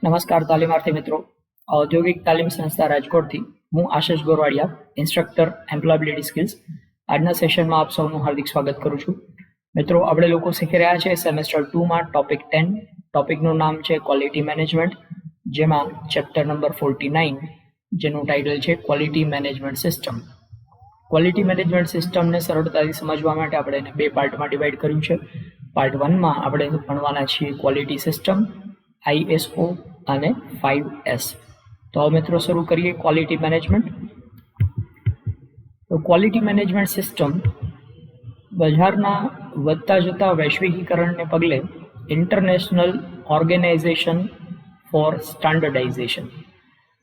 નમસ્કાર તાલીમાર્થી મિત્રો, ઔદ્યોગિક તાલીમ સંસ્થા રાજકોટથી હું આશિષ ગોરવાડિયા, ઇન્સ્ટ્રક્ટર એમ્પ્લોયબિલિટી સ્કિલ્સ. આજના સેશનમાં આપ સૌનું હાર્દિક સ્વાગત કરું છું. મિત્રો, આપણે લોકો શીખી રહ્યા છે સેમેસ્ટર 2 માં ટોપિક 10. ટોપિકનું નામ છે ક્વોલિટી મેનેજમેન્ટ, જેમાં ચેપ્ટર નંબર 49 જેનું ટાઇટલ છે quality management system. Quality management સિસ્ટમને સરળતાથી સમજવા માટે આપણે એને બે પાર્ટમાં ડિવાઈડ કર્યું છે. પાર્ટ 1 માં આપણે ભણવાના છીએ ક્વોલિટી સિસ્ટમ, ISO અને 5S. તો મિત્રો શરૂ કરીએ ક્વોલિટી મેનેજમેન્ટ. તો ક્વોલિટી મેનેજમેન્ટ સિસ્ટમ બજારના વધતા જતા વૈશ્વિકીકરણને પગલે ઇન્ટરનેશનલ ઓર્ગેનાઇઝેશન ફોર સ્ટાન્ડર્ડાઇઝેશન.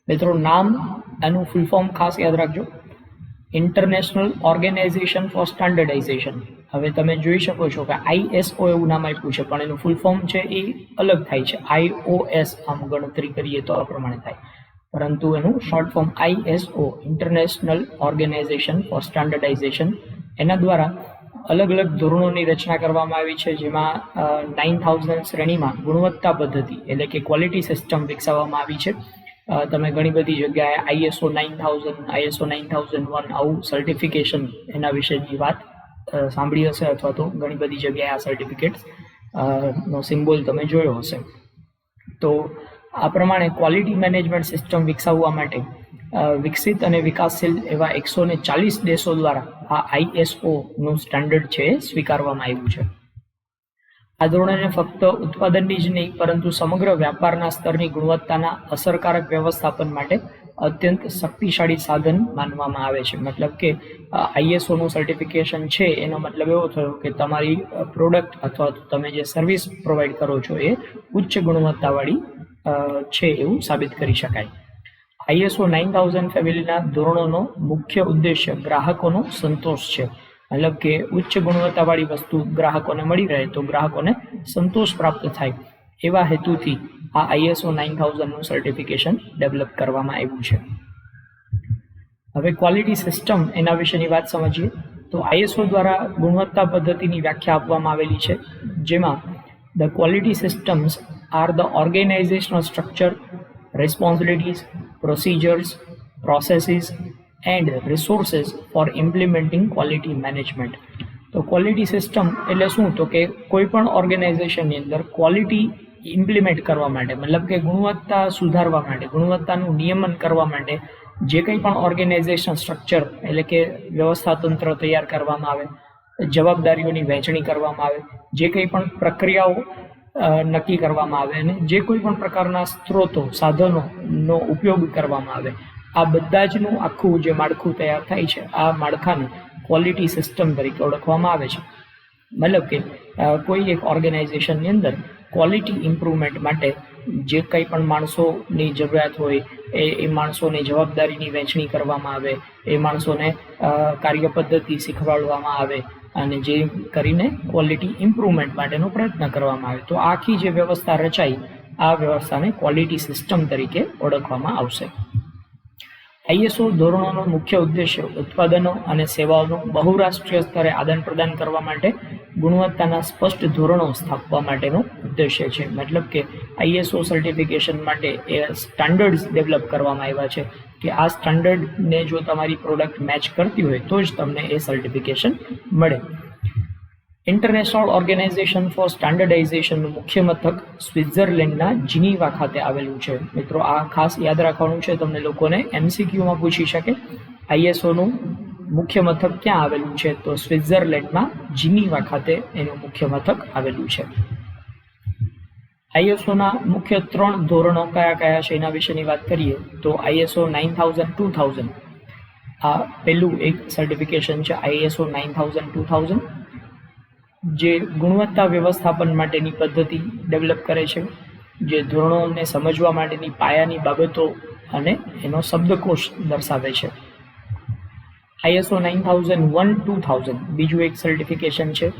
મિત્રો, નામ એનું ફૂલ ફોર્મ ખાસ યાદ રાખજો, ઇન્ટરનેશનલ ઓર્ગેનાઇઝેશન ફોર સ્ટાન્ડર્ડાઇઝેશન. હવે તમે જોઈ શકો છો કે ISO એવું નામ આપ્યું છે, પણ એનું ફૂલ ફોર્મ છે એ અલગ થાય છે. IOS આમ ગણતરી કરીએ તો આ પ્રમાણે થાય, પરંતુ એનું short form ISO, international organisation for standardisation. એના દ્વારા અલગ અલગ ધોરણોની રચના કરવામાં આવી છે, જેમાં 9000 શ્રેણીમાં ગુણવત્તા પદ્ધતિ એટલે કે ક્વોલિટી સિસ્ટમ વિકસાવવામાં આવી છે. તમે ઘણી બધી જગ્યાએ ISO 9000, ISO 9001 આવું સર્ટિફિકેશન એના વિશેની વાત સાંભળી હશે, અથવા તો ઘણી બધી જગ્યાએ આ સર્ટિફિકેટ નો સિમ્બોલ તમે જોયો હશે. તો આ પ્રમાણે ક્વોલિટી મેનેજમેન્ટ સિસ્ટમ વિકસાવવા માટે વિકસિત અને વિકાસશીલ એવા 140 દેશો દ્વારા આ ISO નું સ્ટાન્ડર્ડ છે સ્વીકારવામાં આવ્યું છે. આ ધોરણને ફક્ત ઉત્પાદનની જ નહીં, પરંતુ સમગ્ર વ્યાપારના સ્તરની ગુણવત્તાના અસરકારક વ્યવસ્થાપન માટે અત્યંત શક્તિશાળી સાધન માનવામાં આવે છે. મતલબ કે ISO નું સર્ટિફિકેશન છે એનો મતલબ એવો થયો કે તમારી પ્રોડક્ટ અથવા તમે જે સર્વિસ પ્રોવાઈડ કરો છો એ ઉચ્ચ ગુણવત્તાવાળી છે એવું સાબિત કરી શકાય. ISO 9000 ફેમિલીના ધોરણોનો મુખ્ય ઉદ્દેશ્ય ગ્રાહકોનો સંતોષ છે. મતલબ કે ઉચ્ચ ગુણવત્તાવાળી વસ્તુ ગ્રાહકોને મળી રહે તો ગ્રાહકોને સંતોષ પ્રાપ્ત થાય એવા હેતુથી આ ISO 9000 નું સર્ટિફિકેશન ડેવલપ કરવામાં આવ્યું છે. હવે ક્વોલિટી સિસ્ટમ એના વિશેની વાત સમજીએ તો ISO દ્વારા ગુણવત્તા પદ્ધતિની વ્યાખ્યા આપવામાં આવેલી છે, જેમાં the quality systems are the organisational structure, responsibilities, procedures, processes and resources for implementing quality management. તો ક્વોલિટી સિસ્ટમ એટલે શું? તો કે કોઈ પણ ઓર્ગેનાઇઝેશનની અંદર ક્વોલિટી ઇમ્પ્લિમેન્ટ કરવા માટે, મતલબ કે ગુણવત્તા સુધારવા માટે, ગુણવત્તાનું નિયમન કરવા માટે જે કંઈ પણ ઓર્ગેનાઇઝેશન સ્ટ્રક્ચર એટલે કે વ્યવસ્થા તંત્ર તૈયાર કરવામાં આવે, જવાબદારીઓની વહેંચણી કરવામાં આવે, જે કંઈ પણ પ્રક્રિયાઓ નક્કી કરવામાં આવે અને જે કોઈ પણ પ્રકારના સ્ત્રોતો, સાધનોનો ઉપયોગ કરવામાં આવે, આ બધા જનું આખું જે માળખું તૈયાર થાય છે, આ માળખાને ક્વોલિટી સિસ્ટમ તરીકે ઓળખવામાં આવે છે. મતલબ કે કોઈ એક ઓર્ગેનાઇઝેશનની અંદર ક્વોલિટી ઇમ્પ્રુવમેન્ટ માટે જે કંઈ પણ માણસોની જરૂરિયાત હોય એ માણસોની જવાબદારીની વહેંચણી કરવામાં આવે, એ માણસોને કાર્ય પદ્ધતિ શીખવાડવામાં આવે અને જે કરીને ક્વોલિટી ઇમ્પ્રુવમેન્ટ માટેનો પ્રયત્ન કરવામાં આવે. તો આખી જે વ્યવસ્થા રચાઈ, આ વ્યવસ્થાને ક્વોલિટી સિસ્ટમ તરીકે ઓળખવામાં આવશે. ISO ધોરણોનો મુખ્ય ઉદ્દેશ્ય ઉત્પાદનો અને સ્ેવાઓનું બહુરાષ્ટ્રીય સ્તરે આદાન પ્રદાન કરવા માટે ગુણવત્તાના સ્પષ્ટ ધોરણો સ્થાપવા માટેનો ઉદ્દેશ્ય છે. મતલબ કે ISO સર્ટિફિકેશન માટે એ સ્ટાન્ડર્ડ્સ ડેવલપ કરવામાં આવ્યા છે કે આ સ્ટાન્ડર્ડને જો તમારી પ્રોડક્ટ મેચ કરતી હોય તો જ તમને એ સર્ટિફિકેશન મળે. ઇન્ટરનેશનલ ઓર્ગેનાઇઝેશન ફોર સ્ટાન્ડર્ડાઇઝેશનનું મુખ્ય મથક સ્વિટ્ઝરલેન્ડના જીનીવા ખાતે આવેલું છે. મિત્રો, આ ખાસ યાદ રાખવાનું છે, તમને લોકોને MCQમાં પૂછી શકે ISO નું મુખ્ય મથક ક્યાં આવેલું છે, તો સ્વિટ્ઝરલેન્ડમાં જીનીવા ખાતે એનું મુખ્ય મથક આવેલું છે. ISOના મુખ્ય 3 ધોરણો કયા કયા છે એના વિશેની વાત કરીએ તો ISO 9000 2000 આ પહેલું એક સર્ટિફિકેશન છે. ISO 9000 2000 જે ગુણવત્તા વ્યવસ્થાપન માટેની પદ્ધતિ ડેવલપ કરે છે, જે ધોરણોને સમજવા માટેની પાયાની બાબતો અને એનો શબ્દકોશ દર્શાવે છે. ISO 9001 2000 બીજું એક સર્ટિફિકેશન છે.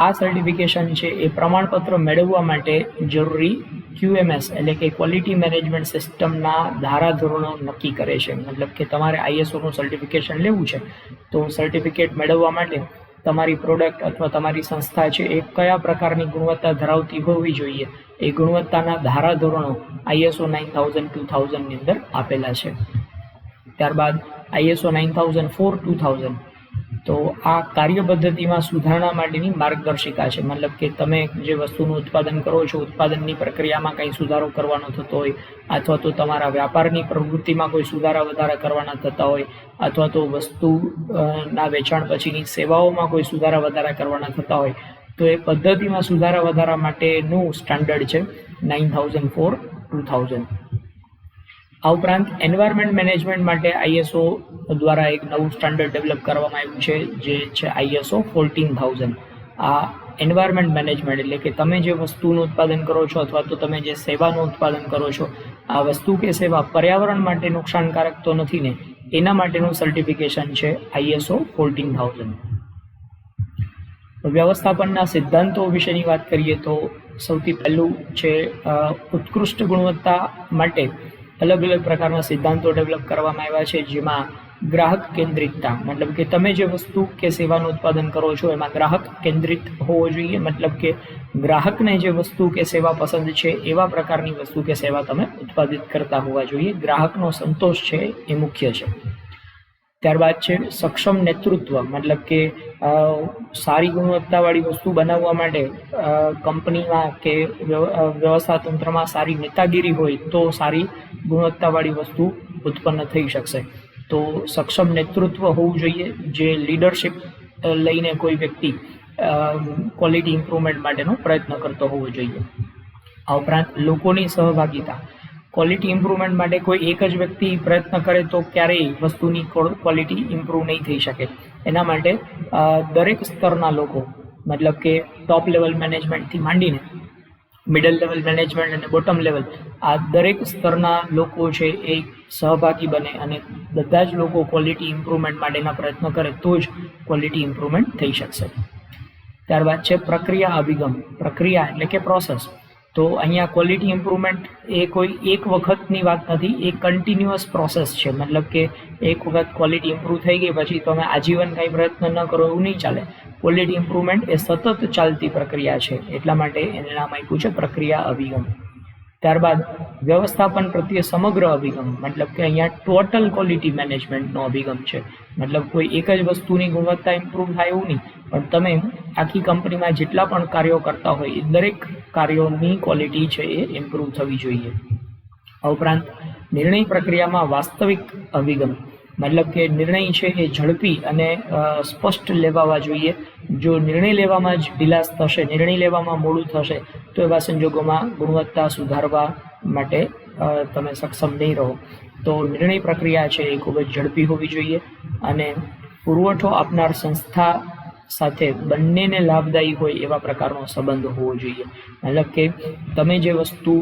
આ સર્ટિફિકેશન છે એ પ્રમાણપત્ર મેળવવા માટે જરૂરી QMS એટલે કે ક્વોલિટી મેનેજમેન્ટ સિસ્ટમના ધારાધોરણો નક્કી કરે છે. મતલબ કે તમારે ISO નું સર્ટિફિકેશન લેવું છે તો સર્ટિફિકેટ મેળવવા માટે તમારી પ્રોડક્ટ અથવા તમારી સંસ્થા છે એ કયા પ્રકારની ગુણવત્તા ધરાવતી હોવી જોઈએ એ ગુણવત્તાના ધારાધોરણો ISO 9000-2000 ની અંદર આપેલા છે. ત્યારબાદ ISO 9004-2000 તો આ કાર્ય પદ્ધતિમાં સુધારણા માટેની માર્ગદર્શિકા છે. મતલબ કે તમે જે વસ્તુનું ઉત્પાદન કરો છો, ઉત્પાદનની પ્રક્રિયામાં કંઈ સુધારો કરવાનો થતો હોય, અથવા તો તમારા વ્યાપારની પ્રવૃત્તિમાં કોઈ સુધારા વધારા કરવાના થતા હોય, અથવા તો વસ્તુના વેચાણ પછીની સેવાઓમાં કોઈ સુધારા વધારા કરવાના થતા હોય, તો એ પદ્ધતિમાં સુધારા વધારા માટેનું સ્ટાન્ડર્ડ છે 9004-2000. આ ઉપરાંત એન્વાયરમેન્ટ મેનેજમેન્ટ માટે ISO દ્વારા એક નવું સ્ટાન્ડર્ડ ડેવલપ કરવામાં આવ્યું છે, જે છે ISO 14000. આ એન્વાયરમેન્ટ મેનેજમેન્ટ એટલે કે તમે જે વસ્તુનું ઉત્પાદન કરો છો અથવા તો તમે જે સેવાનું ઉત્પાદન કરો છો, આ વસ્તુ કે સેવા પર્યાવરણ માટે નુકસાનકારક તો નથી ને, એના માટેનું સર્ટિફિકેશન છે ISO 14000. વ્યવસ્થાપનના સિદ્ધાંતો વિશેની વાત કરીએ તો સૌથી પહેલું છે ઉત્કૃષ્ટ ગુણવત્તા માટે અલગ અલગ પ્રકારના સિદ્ધાંતો ડેવલપ કરવામાં આવ્યા છે, જેમાં ગ્રાહક કેન્દ્રિતતા, મતલબ કે તમે જે વસ્તુ કે સેવાનું ઉત્પાદન કરો છો એમાં ગ્રાહક કેન્દ્રિત હોવો જોઈએ. મતલબ કે ગ્રાહકને જે વસ્તુ કે સેવા પસંદ છે એવા પ્રકારની વસ્તુ કે સેવા તમે ઉત્પાદિત કરતા હોવા જોઈએ. ગ્રાહકનો સંતોષ છે એ મુખ્ય છે. ત્યારબાદ છે સક્ષમ નેતૃત્વ, મતલબ કે સારી ગુણવત્તાવાળી વસ્તુ બનાવવા માટે કંપનીમાં કે વ્યવસ્થા તંત્રમાં સારી નેતાગીરી હોય તો સારી ગુણવત્તાવાળી વસ્તુ ઉત્પન્ન થઈ શકશે. તો સક્ષમ નેતૃત્વ હોવું જોઈએ, જે લીડરશિપ લઈને કોઈ વ્યક્તિ ક્વોલિટી ઇમ્પ્રુવમેન્ટ માટેનો પ્રયત્ન કરતો હોવો જોઈએ. આ ઉપરાંત લોકોની સહભાગિતા, ક્વોલિટી ઇમ્પ્રુવમેન્ટ માટે કોઈ એક જ વ્યક્તિ પ્રયત્ન કરે તો ક્યારેય વસ્તુની ક્વોલિટી ઇમ્પ્રૂવ નહીં થઈ શકે. એના માટે દરેક સ્તરના લોકો, મતલબ કે ટોપ લેવલ મેનેજમેન્ટથી માંડીને મિડલ લેવલ મેનેજમેન્ટ અને બોટમ લેવલ, આ દરેક સ્તરના લોકો છે એ સહભાગી બને અને બધા જ લોકો ક્વોલિટી ઇમ્પ્રુવમેન્ટ માટેના પ્રયત્નો કરે તો જ ક્વોલિટી ઇમ્પ્રુવમેન્ટ થઈ શકશે. ત્યારબાદ છે પ્રક્રિયા અભિગમ. પ્રક્રિયા એટલે કે પ્રોસેસ. તો અહીંયા ક્વોલિટી ઇમ્પ્રુવમેન્ટ એ કોઈ એક વખતની વાત નથી, એ કન્ટિન્યુઅસ પ્રોસેસ છે. મતલબ કે એક વખત ક્વોલિટી ઇમ્પ્રૂવ થઈ ગઈ પછી તમે આજીવન કંઈ પ્રયત્ન ન કરો એવું નહીં ચાલે. ક્વોલિટી ઇમ્પ્રુવમેન્ટ એ સતત ચાલતી પ્રક્રિયા છે, એટલા માટે એને નામ આપ્યું છે પ્રક્રિયા અભિગમ. ત્યારબાદ વ્યવસ્થાપન પ્રત્યે સમગ્ર અભિગમ, મતલબ કે અહીંયા ટોટલ ક્વોલિટી મેનેજમેન્ટનો અભિગમ છે. મતલબ કોઈ એક જ વસ્તુની ગુણવત્તા ઇમ્પ્રૂવ થાય એવું નહીં, પણ તમે આખી કંપનીમાં જેટલા પણ કાર્યો કરતા હોય એ દરેક કાર્યોની ક્વોલિટી છે એ ઇમ્પ્રૂવ થવી જોઈએ. આ ઉપરાંત નિર્ણય પ્રક્રિયામાં વાસ્તવિક અભિગમ, મતલબ કે નિર્ણય છે એ ઝડપી અને સ્પષ્ટ લેવાવા જોઈએ. જો નિર્ણય લેવામાં જ ઢીલાસ થશે, નિર્ણય લેવામાં મોડું થશે તો એવા સંજોગોમાં ગુણવત્તા સુધારવા માટે તમે સક્ષમ નહીં રહો. તો નિર્ણય પ્રક્રિયા છે એ ખૂબ જ ઝડપી હોવી જોઈએ અને પુરવઠો આપનાર સંસ્થા સાથે બંનેને લાભદાયી હોય એવા પ્રકારનો સંબંધ હોવો જોઈએ. મતલબ કે તમે જે વસ્તુ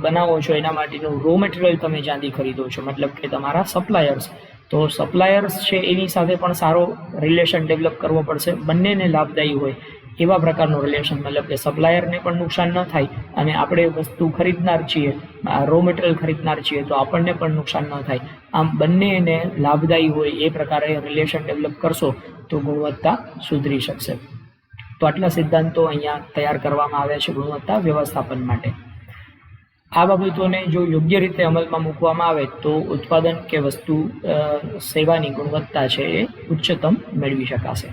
બનાવો છો એના માટેનું રો મટીરિયલ તમે જ્યાંથી ખરીદો છો, મતલબ કે તમારા સપ્લાયર્સ, તો સપ્લાયર્સ છે એની સાથે પણ સારો રિલેશન ડેવલપ કરવો પડશે. બંનેને લાભદાયી હોય એવા પ્રકારનું રિલેશન, મતલબ કે સપ્લાયરને પણ નુકસાન ન થાય અને આપણે વસ્તુ ખરીદનાર છીએ, રો મટીરિયલ ખરીદનાર છીએ તો આપણને પણ નુકસાન ન થાય. આમ બંનેને લાભદાયી હોય એ પ્રકારે રિલેશન ડેવલપ કરશો તો ગુણવત્તા સુધરી શકશે. તો આટલા સિદ્ધાંતો અહીંયા તૈયાર કરવામાં આવ્યા છે ગુણવત્તા વ્યવસ્થાપન માટે. આ બાબતોને જો યોગ્ય રીતે અમલમાં મૂકવામાં આવે તો ઉત્પાદન કે વસ્તુ સેવાની ગુણવત્તા છે એ ઉચ્ચતમ મેળવી શકાશે.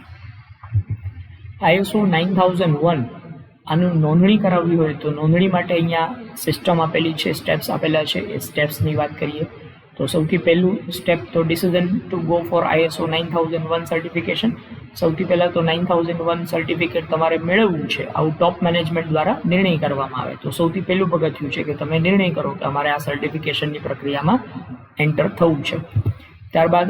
ISO 9001 આનું નોંધણી કરાવવી હોય તો નોંધણી માટે અહીંયા સિસ્ટમ આપેલી છે, સ્ટેપ્સ આપેલા છે. એ સ્ટેપ્સની વાત કરીએ તો સૌથી પહેલું સ્ટેપ તો decision to go for ISO 9001 certification. સૌથી પહેલાં તો 9001 સર્ટિફિકેટ તમારે મેળવવું છે, આવું ટોપ મેનેજમેન્ટ દ્વારા નિર્ણય કરવામાં આવે તો સૌથી પહેલું પગથિયું છે કે તમે નિર્ણય કરો કે અમારે આ સર્ટિફિકેશનની પ્રક્રિયામાં એન્ટર થવું છે. ત્યારબાદ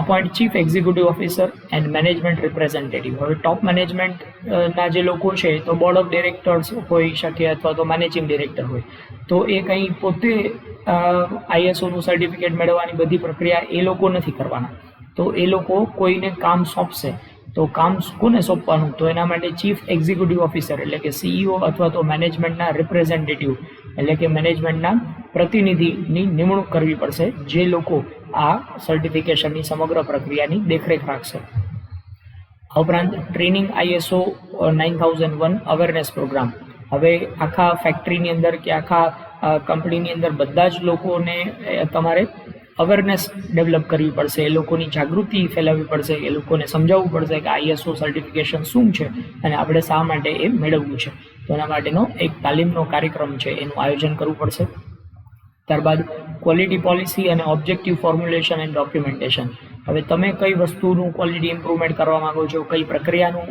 appoint chief executive officer and management representative. હવે ટોપ મેનેજમેન્ટના જે લોકો છે તો બોર્ડ ઓફ ડિરેક્ટર્સ હોઈ શકે અથવા તો મેનેજિંગ ડિરેક્ટર હોય, તો એ કંઈ પોતે ISOનું સર્ટિફિકેટ મેળવવાની બધી પ્રક્રિયા એ લોકો નથી કરવાના. તો એ લોકો કોઈને કામ સોંપશે તો કામ કોને સોંપવાનું, તો એના માટે ચીફ એક્ઝિક્યુટિવ ઓફિસર એટલે કે CEO અથવા તો મેનેજમેન્ટના રિપ્રેઝેન્ટેટિવ એટલે કે મેનેજમેન્ટના પ્રતિનિધિની નિમણૂક કરવી પડશે, જે લોકો આ સર્ટિફિકેશનની સમગ્ર પ્રક્રિયાની દેખરેખ રાખશે. ઉપરાંત ટ્રેનિંગ ISO 9001 અવેરનેસ પ્રોગ્રામ. હવે આખા ફેક્ટરીની અંદર કે આખા કંપનીની અંદર બધા જ લોકોને તમારે અવેરનેસ ડેવલપ કરવી પડશે, એ લોકોની જાગૃતિ ફેલાવવી પડશે, એ લોકોને સમજાવવું પડશે કે ISO સર્ટિફિકેશન શું છે અને આપણે શા માટે એ મેળવવું છે. તો એના માટેનો એક તાલીમનો કાર્યક્રમ છે એનું આયોજન કરવું પડશે. ત્યારબાદ ક્વોલિટી પોલિસી અને ઓબ્જેક્ટિવ ફોર્મ્યુલેશન એન્ડ ડોક્યુમેન્ટેશન. હવે તમે કઈ વસ્તુનું ક્વોલિટી ઇમ્પ્રુવમેન્ટ કરવા માંગો છો, કઈ પ્રક્રિયાનું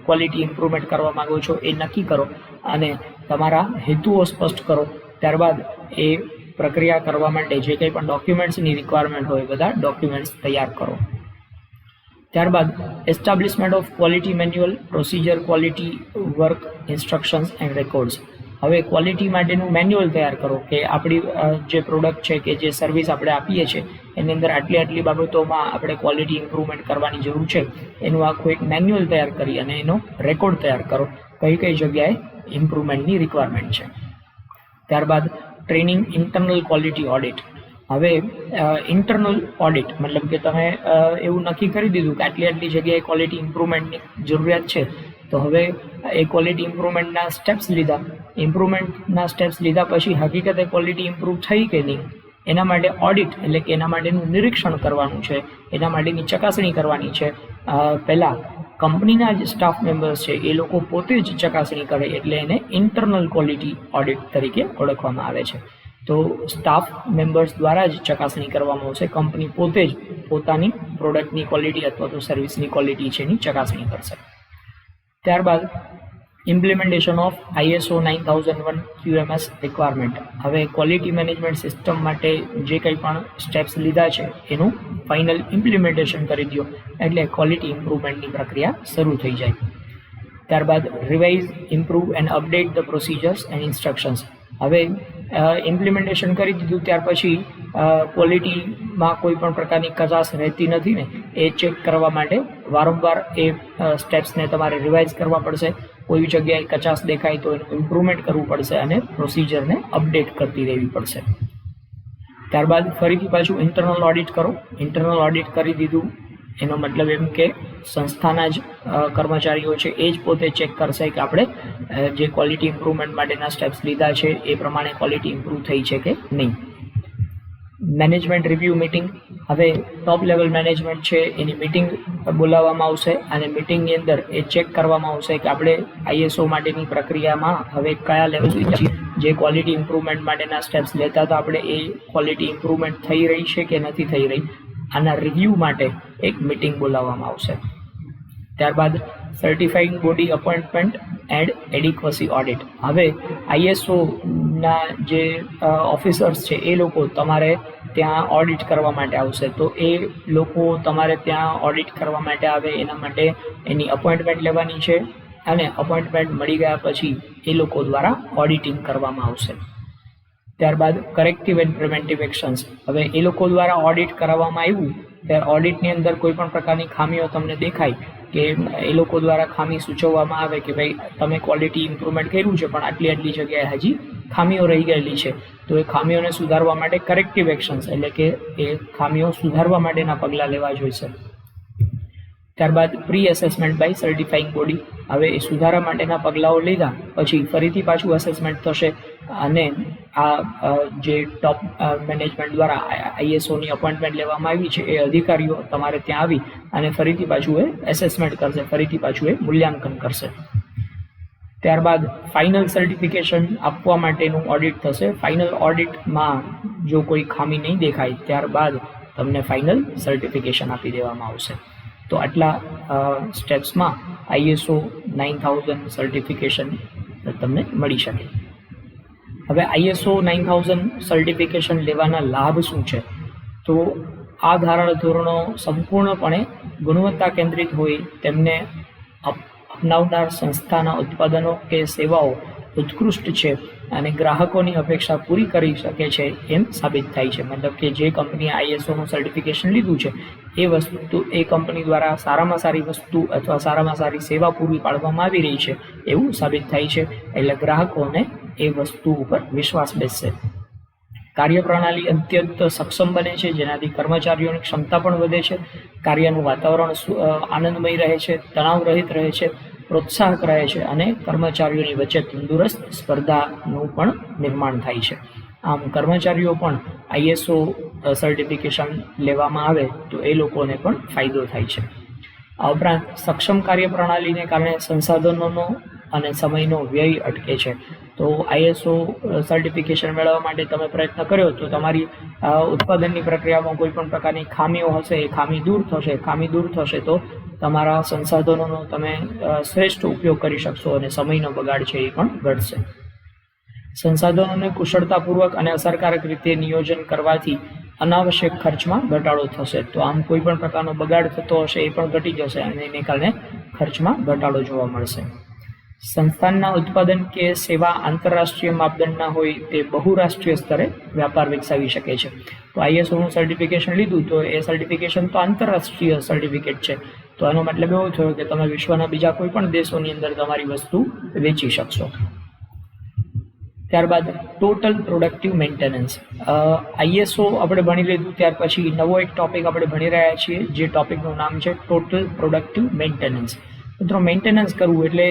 ક્વોલિટી ઇમ્પ્રુવમેન્ટ કરવા માંગો છો એ નક્કી કરો અને તમારા હેતુઓ સ્પષ્ટ કરો. ત્યારબાદ એ પ્રક્રિયા કરવા માટે જે કંઈ પણ ડોક્યુમેન્ટ્સની રિક્વાયરમેન્ટ હોય બધા ડોક્યુમેન્ટ્સ તૈયાર કરો. ત્યારબાદ establishment of quality manual, procedure, quality work instructions and records. હવે ક્વોલિટી માટેનું મેન્યુઅલ તૈયાર કરો કે આપણી જે પ્રોડક્ટ છે કે જે સર્વિસ આપણે આપીએ છીએ એની અંદર આટલી બાબતોમાં આપણે ક્વોલિટી ઇમ્પ્રુવમેન્ટ કરવાની જરૂર છે એનું આખું એક મેન્યુઅલ તૈયાર કરી અને એનો રેકોર્ડ તૈયાર કરો, કઈ જગ્યાએ ઇમ્પ્રુવમેન્ટની રિક્વાયરમેન્ટ છે. ત્યારબાદ ટ્રેનિંગ ઇન્ટરનલ ક્વોલિટી ઓડિટ. હવે ઇન્ટરનલ ઓડિટ મતલબ કે તમે એવું નક્કી કરી દીધું કે આટલી જગ્યાએ ક્વોલિટી ઇમ્પ્રુવમેન્ટની જરૂરિયાત છે, તો હવે એ ક્વોલિટી ઇમ્પ્રુવમેન્ટના સ્ટેપ્સ લીધા પછી હકીકતે ક્વોલિટી ઇમ્પ્રૂવ થઈ કે નહીં એના માટે ઓડિટ એટલે કે એના માટેનું નિરીક્ષણ કરવાનું છે, એના માટેની ચકાસણી કરવાની છે. પહેલાં કંપનીના જે સ્ટાફ મેમ્બર્સ છે એ લોકો પોતે જ ચકાસણી કરે એટલે એને ઇન્ટરનલ ક્વોલિટી ઓડિટ તરીકે ઓળખવામાં આવે છે. તો સ્ટાફ મેમ્બર્સ દ્વારા જ ચકાસણી કરવામાં આવશે, કંપની પોતે જ પોતાની પ્રોડક્ટની ક્વોલિટી અથવા તો સર્વિસની ક્વોલિટી છે એની ચકાસણી કરશે. ત્યારબાદ implementation of ISO 9001 QMS requirement. હવે ક્વોલિટી મેનેજમેન્ટ સિસ્ટમ માટે જે કંઈ પણ સ્ટેપ્સ લીધા છે એનું ફાઇનલ ઇમ્પ્લિમેન્ટેશન કરી દો એટલે ક્વોલિટી ઇમ્પ્રુવમેન્ટની પ્રક્રિયા શરૂ થઈ જાય. ત્યારબાદ revise, improve and update the procedures and instructions. હવે ઇમ્પ્લિમેન્ટેશન કરી દીધું ત્યાર પછી ક્વોલિટીમાં કોઈ પણ પ્રકારની કચાશ રહેતી નથી ને એ ચેક કરવા માટે વારંવાર એ સ્ટેપ્સને તમારે રિવાઇઝ કરવા પડશે. કોઈ જગ્યાએ કચાશ દેખાય તો એનું ઇમ્પ્રુવમેન્ટ કરવું પડશે અને પ્રોસિજરને અપડેટ કરતી રહેવી પડશે. ત્યારબાદ ફરીથી પાછું ઇન્ટરનલ ઓડિટ કરો. ઇન્ટરનલ ઓડિટ કરી દીધું એનો મતલબ એમ કે સંસ્થાના જ કર્મચારીઓ છે એ જ પોતે ચેક કરશે કે આપણે જે ક્વોલિટી ઇમ્પ્રુવમેન્ટ માટેના સ્ટેપ્સ લીધા છે એ પ્રમાણે ક્વોલિટી ઇમ્પ્રૂવ થઈ છે કે નહીં. Management review meeting. હવે ટોપ લેવલ મેનેજમેન્ટ છે એની મિટિંગ બોલાવવામાં આવશે અને મિટિંગની અંદર એ ચેક કરવામાં આવશે કે આપણે ISO માટેની પ્રક્રિયામાં હવે કયા લેવલ સુધી જે ક્વોલિટી ઇમ્પ્રુવમેન્ટ માટેના સ્ટેપ્સ લેતા હતા આપણે એ ક્વોલિટી ઇમ્પ્રુવમેન્ટ થઈ રહી છે કે નથી થઈ રહી. આના રિવ્યૂ માટે એક મિટિંગ બોલાવવામાં આવશે. ત્યારબાદ સર્ટિફાઈંગ બોડી અપોઇન્ટમેન્ટ એન્ડ એડિક્વસી ઓડિટ. હવે ISOના જે ઓફિસર્સ છે એ લોકો તમારે ત્યાં ઓડિટ કરવા માટે આવશે, તો એ લોકો તમારે ત્યાં ઓડિટ કરવા માટે આવે એના માટે એની અપોઇન્ટમેન્ટ લેવાની છે અને અપોઇન્ટમેન્ટ મળી ગયા પછી એ લોકો દ્વારા ઓડિટિંગ કરવામાં આવશે. ત્યારબાદ કરેક્ટિવ એન્ડ પ્રિવેન્ટિવ એક્શન્સ. હવે એ લોકો દ્વારા ઓડિટ કરાવવામાં આવ્યું ત્યારે ઓડિટની અંદર કોઈ પણ પ્રકારની ખામીઓ તમને દેખાય કે એ લોકો દ્વારા ખામી સૂચવવામાં આવે કે ભાઈ તમે ક્વોલિટી ઇમ્પ્રુવમેન્ટ કર્યું છે પણ આટલી જગ્યાએ હજી ખામીઓ રહી ગયેલી છે, તો એ ખામીઓને સુધારવા માટે કરેક્ટિવ એક્શન્સ એટલે કે એ ખામીઓ સુધારવા માટેના પગલાં લેવા જોઈશે. ત્યારબાદ પ્રી એસેસમેન્ટ બાય સર્ટિફાઈંગ બોડી. હવે એ સુધારા માટેના પગલાઓ લીધા પછી ફરીથી પાછું અસેસમેન્ટ થશે અને આ જે ટોપ મેનેજમેન્ટ દ્વારા ISOની અપોઇન્ટમેન્ટ લેવામાં આવી છે એ અધિકારીઓ તમારે ત્યાં આવી અને ફરીથી પાછું એ એસેસમેન્ટ કરશે, ફરીથી પાછું એ મૂલ્યાંકન કરશે. ત્યારબાદ ફાઇનલ સર્ટિફિકેશન આપવા માટેનું ઓડિટ થશે. ફાઇનલ ઓડિટમાં જો કોઈ ખામી નહીં દેખાય ત્યારબાદ તમને ફાઇનલ સર્ટિફિકેશન આપી દેવામાં આવશે. તો આટલા સ્ટેપ્સમાં ISO 9000 સર્ટિફિકેશન તમને મળી શકે. હવે ISO 9000 સર્ટિફિકેશન લેવાના લાભ શું છે? તો આ ધારા ધોરણો સંપૂર્ણપણે ગુણવત્તા કેન્દ્રિત હોય તેમને અપનાવનાર સંસ્થાના ઉત્પાદનો કે સેવાઓ ઉત્કૃષ્ટ છે અને ગ્રાહકોની અપેક્ષા પૂરી કરી શકે છે એમ સાબિત થાય છે. મતલબ કે જે કંપનીએ ISOનું સર્ટિફિકેશન લીધું છે એ વસ્તુ એ કંપની દ્વારા સારામાં સારી વસ્તુ અથવા સારામાં સારી સેવા પૂરી પાડવામાં આવી રહી છે એવું સાબિત થાય છે, એટલે ગ્રાહકોને એ વસ્તુ ઉપર વિશ્વાસ બેસશે. કાર્યપ્રણાલી અત્યંત સક્ષમ બને છે, જેનાથી કર્મચારીઓની ક્ષમતા પણ વધે છે, કાર્યનું વાતાવરણ આનંદમય રહે છે, તણાવ રહિત રહે છે, પ્રોત્સાહક રહે છે અને કર્મચારીઓની વચ્ચે તંદુરસ્ત સ્પર્ધાનું પણ નિર્માણ થાય છે. આમ કર્મચારીઓ પણ ISO સર્ટિફિકેશન લેવામાં આવે તો એ લોકોને પણ ફાયદો થાય છે. આ ઉપરાંત સક્ષમ કાર્યપ્રણાલીને કારણે સંસાધનોનો અને સમયનો વ્યય અટકે છે. તો ISO સર્ટિફિકેશન મેળવવા માટે તમે પ્રયત્ન કર્યો તો તમારી ઉત્પાદનની પ્રક્રિયામાં કોઈ પણ પ્રકારની ખામીઓ હશે એ ખામી દૂર થશે તો તમારા સંસાધનોનો તમે શ્રેષ્ઠ ઉપયોગ કરી શકશો અને સમયનો બગાડ છે એ પણ ઘટશે. સંસાધનોને કુશળતાપૂર્વક અને અસરકારક રીતે નિયોજન કરવાથી અનાવશ્યક ખર્ચમાં ઘટાડો થશે. તો આમ કોઈ પણ પ્રકારનો બગાડ થતો હશે એ પણ ઘટી જશે અને એને કારણે ખર્ચમાં ઘટાડો જોવા મળશે. સંસ્થાનના ઉત્પાદન કે સેવા આંતરરાષ્ટ્રીય માપદંડના હોય તે બહુરાષ્ટ્રીય સ્તરે વ્યાપાર વિકસાવી શકે છે. તો ISOનું સર્ટિફિકેશન લીધું તો એ સર્ટિફિકેશન તો આંતરરાષ્ટ્રીય સર્ટિફિકેટ છે. તો આનો મતલબ એવો થયો કે તમે વિશ્વના બીજા કોઈ પણ દેશોની અંદર તમારી વસ્તુ વેચી શકશો. ત્યારબાદ ટોટલ પ્રોડક્ટિવ મેન્ટેનન્સ. ISO આપણે ભણી લીધું ત્યાર પછી નવો એક ટોપિક આપણે ભણી રહ્યા છીએ, જે ટોપિકનું નામ છે ટોટલ પ્રોડક્ટિવ મેન્ટેનન્સ. મિત્રો, મેન્ટેનન્સ કરવું એટલે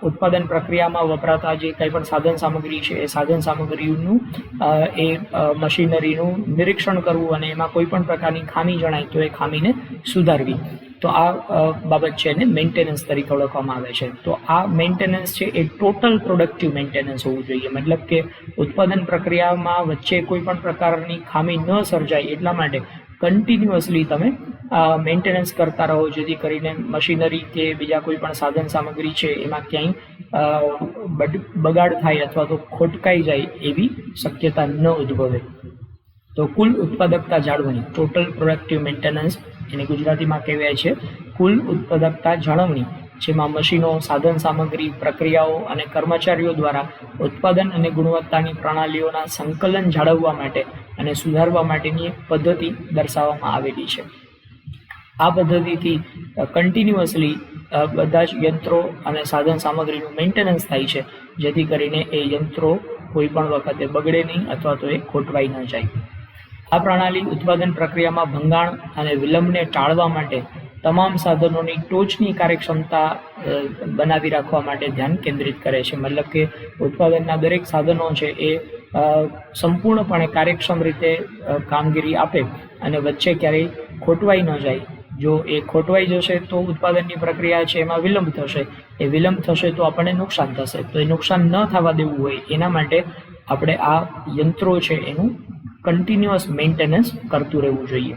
ઉત્પાદન પ્રક્રિયામાં વપરાતા જે કંઈ પણ સાધન સામગ્રી છે એ સાધન સામગ્રીનું મશીનરીનું નિરીક્ષણ કરવું અને એમાં કોઈ પણ પ્રકારની ખામી જણાય તો એ ખામીને સુધારવી. તો આ બાબત છે એને મેન્ટેનન્સ તરીકે ઓળખવામાં આવે છે. તો આ મેન્ટેનન્સ છે એ ટોટલ પ્રોડક્ટિવ મેન્ટેનન્સ હોવું જોઈએ. મતલબ કે ઉત્પાદન પ્રક્રિયામાં વચ્ચે કોઈ પણ પ્રકારની ખામી ન સર્જાય એટલા માટે કન્ટિન્યુઅસલી તમે મેન્ટેનન્સ કરતા રહો, જેથી કરીને મશીનરી કે બીજા કોઈ પણ સાધન સામગ્રી છે એમાં ક્યાંય બગાડ થાય અથવા તો ખોટકાઈ જાય એવી શક્યતા ન ઉદ્ભવે. તો કુલ ઉત્પાદકતા જાળવણી, ટોટલ પ્રોડક્ટિવ મેન્ટેનન્સ એને ગુજરાતીમાં કહેવાય છે કુલ ઉત્પાદકતા જાળવણી, જેમાં મશીનો, સાધન સામગ્રી, પ્રક્રિયાઓ અને કર્મચારીઓ દ્વારા ઉત્પાદન અને ગુણવત્તાની પ્રણાલીઓના સંકલન જાળવવા માટે અને સુધારવા માટેની એક પદ્ધતિ દર્શાવવામાં આવેલી છે. આ પદ્ધતિથી કન્ટિન્યુઅસલી બધા જ યંત્રો અને સાધન સામગ્રીનું મેન્ટેનન્સ થાય છે, જેથી કરીને એ યંત્રો કોઈ પણ વખતે બગડે નહીં અથવા તો એ ખોટવાઈ ન જાય. આ પ્રણાલી ઉત્પાદન પ્રક્રિયામાં ભંગાણ અને વિલંબને ટાળવા માટે તમામ સાધનોની ટોચની કાર્યક્ષમતા બનાવી રાખવા માટે ધ્યાન કેન્દ્રિત કરે છે. મતલબ કે ઉત્પાદનના દરેક સાધનો છે એ સંપૂર્ણપણે કાર્યક્ષમ રીતે કામગીરી આપે અને વચ્ચે ક્યારેય ખોટવાઈ ન જાય. જો એ ખોટવાઈ જશે તો ઉત્પાદનની પ્રક્રિયા છે એમાં વિલંબ થશે. એ વિલંબ થશે તો આપણને નુકસાન થશે. તો એ નુકસાન ન થવા દેવું હોય એના માટે આપણે આ યંત્રો છે એનું કન્ટિન્યુઅસ મેન્ટેનન્સ કરતું રહેવું જોઈએ.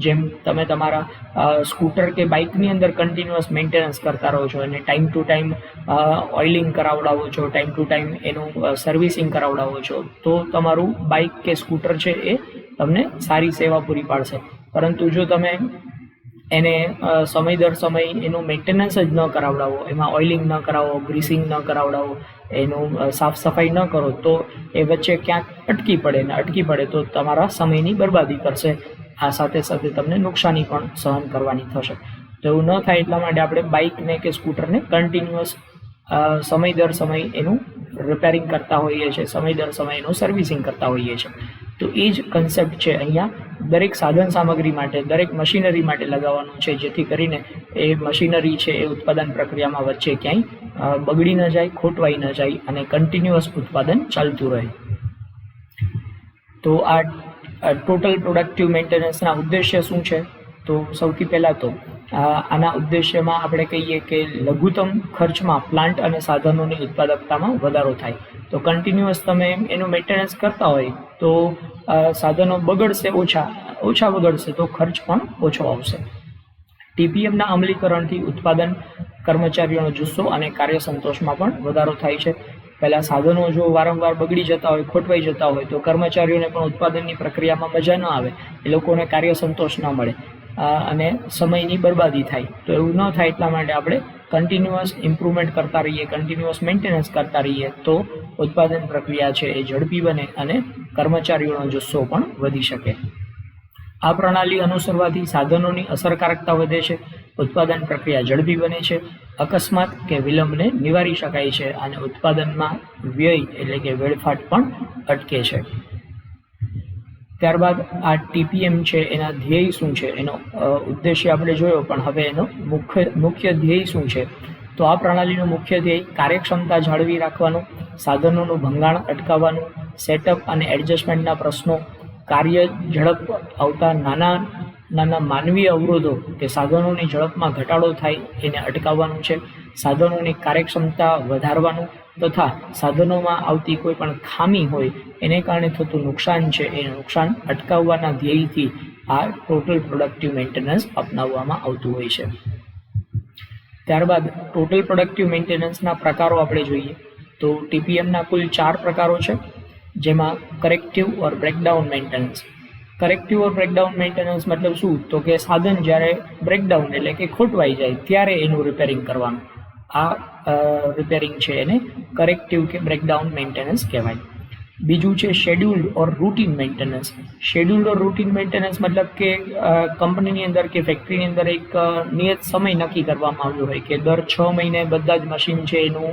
જેમ તમે તમારા સ્કૂટર કે બાઇકની અંદર કન્ટિન્યુઅસ મેન્ટેનન્સ કરતા રહો છો અને ટાઈમ ટુ ટાઈમ ઓઇલિંગ કરાવડાવો છો, ટાઈમ ટુ ટાઈમ એનું સર્વિસિંગ કરાવડાવો છો, તો તમારું બાઇક કે સ્કૂટર છે એ તમને સારી સેવા પૂરી પાડશે. પરંતુ જો તમે એને સમય દર સમય એનું મેન્ટેનન્સ જ ન કરાવડાવો, એમાં ઓઇલિંગ ન કરાવો, ગ્રીસિંગ ન કરાવડાવો, એનું સાફ સફાઈ ન કરો તો એ વચ્ચે ક્યાંક અટકી પડે તો તમારા સમયની બરબાદી કરશે. આ સાથે સાથે તમને નુકસાની પણ સહન કરવાની થશે. તો એવું ન થાય એટલા માટે આપણે બાઇકને કે સ્કૂટરને કન્ટિન્યુઅસ સમય દર સમય એનું રિપેરિંગ કરતા હોઈએ છીએ, સમય દર સમય એનું સર્વિસિંગ કરતા હોઈએ છીએ. તો એ જ કન્સેપ્ટ છે અહીંયા દરેક સાધન સામગ્રી માટે, દરેક મશીનરી માટે લગાવવાનું છે, જેથી કરીને એ મશીનરી છે એ ઉત્પાદન પ્રક્રિયામાં વચ્ચે ક્યાંય બગડી ન જાય, ખોટવાઈ ન જાય અને કન્ટિન્યુઅસ ઉત્પાદન ચાલતું રહે. તો આ ટોટલ પ્રોડક્ટિવ મેન્ટેનન્સના ઉદ્દેશ્ય શું છે? તો સૌથી પહેલાં તો આના ઉદ્દેશ્યમાં આપણે કહીએ કે લઘુત્તમ ખર્ચમાં પ્લાન્ટ અને સાધનોની ઉત્પાદકતામાં વધારો થાય. તો કન્ટિન્યુઅસ તમે એનું મેન્ટેનન્સ કરતા હોય તો સાધનો બગડશે, ઓછા બગડશે તો ખર્ચ પણ ઓછો આવશે. TPMના અમલીકરણથી ઉત્પાદન, કર્મચારીઓનો જુસ્સો અને કાર્ય સંતોષમાં પણ વધારો થાય છે. પહેલાં સાધનો જો વારંવાર બગડી જતા હોય, ખોટવાઈ જતા હોય તો કર્મચારીઓને પણ ઉત્પાદનની પ્રક્રિયામાં મજા ન આવે, એ લોકોને કાર્ય સંતોષ ન મળે અને સમયની બરબાદી થાય. તો એવું ન થાય એટલા માટે આપણે કન્ટિન્યુઅસ ઇમ્પ્રુવમેન્ટ કરતા રહીએ, કન્ટિન્યુઅસ મેન્ટેનન્સ કરતા રહીએ તો ઉત્પાદન પ્રક્રિયા છે એ ઝડપી બને અને કર્મચારીઓનો જુસ્સો પણ વધી શકે. આ પ્રણાલી અનુસરવાથી સાધનોની અસરકારકતા વધે છે, ઉત્પાદન પ્રક્રિયા ઝડપી બને છે, અકસ્માત કે વિલંબને નિવારી શકાય છે અને ઉત્પાદનમાં વ્યય એટલે કે વેડફાટ પણ અટકે છે. ત્યારબાદ આ ટીપીએમ છે એના ધ્યેય શું છે, એનો ઉદ્દેશ્ય આપણે જોયો, પણ હવે એનો મુખ્ય ધ્યેય શું છે? તો આ પ્રણાલીનો મુખ્ય ધ્યેય કાર્યક્ષમતા જાળવી રાખવાનું, સાધનોનું ભંગાણ અટકાવવાનું, સેટઅપ અને એડજસ્ટમેન્ટના પ્રશ્નો, કાર્ય ઝડપ આવતા નાના માનવીય અવરોધો કે સાધનોની ઝડપમાં ઘટાડો થાય એને અટકાવવાનું છે, સાધનોની કાર્યક્ષમતા વધારવાનું તથા સાધનોમાં આવતી કોઈ પણ ખામી હોય એને કારણે થતું નુકસાન છે એ નુકસાન અટકાવવાના ધ્યેયથી આ ટોટલ પ્રોડક્ટિવ મેન્ટેનન્સ અપનાવવામાં આવતું હોય છે. ત્યારબાદ ટોટલ પ્રોડક્ટિવ મેન્ટેનન્સના પ્રકારો આપણે જોઈએ તો ટીપીએમના કુલ 4 પ્રકારો છે, જેમાં કરેક્ટિવ ઓર બ્રેકડાઉન મેન્ટેનન્સ. કરેક્ટિવ ઓર બ્રેકડાઉન મેન્ટેનન્સ મતલબ શું? તો કે સાધન જ્યારે બ્રેકડાઉન એટલે કે ખોટવાઈ જાય ત્યારે એનું રિપેરિંગ કરવાનું. આ રિપેરિંગ છે એને કરેક્ટિવ કે બ્રેકડાઉન મેન્ટેનન્સ કહેવાય. બીજું છે શેડ્યુલ્ડ ઓર રૂટીન મેન્ટેનન્સ. શેડ્યુલ્ડ ઓર રૂટીન મેન્ટેનન્સ મતલબ કે કંપનીની અંદર કે ફેક્ટરીની અંદર એક નિયત સમય નક્કી કરવામાં આવ્યો હોય કે દર 6 મહિને બધા જ મશીન છે એનું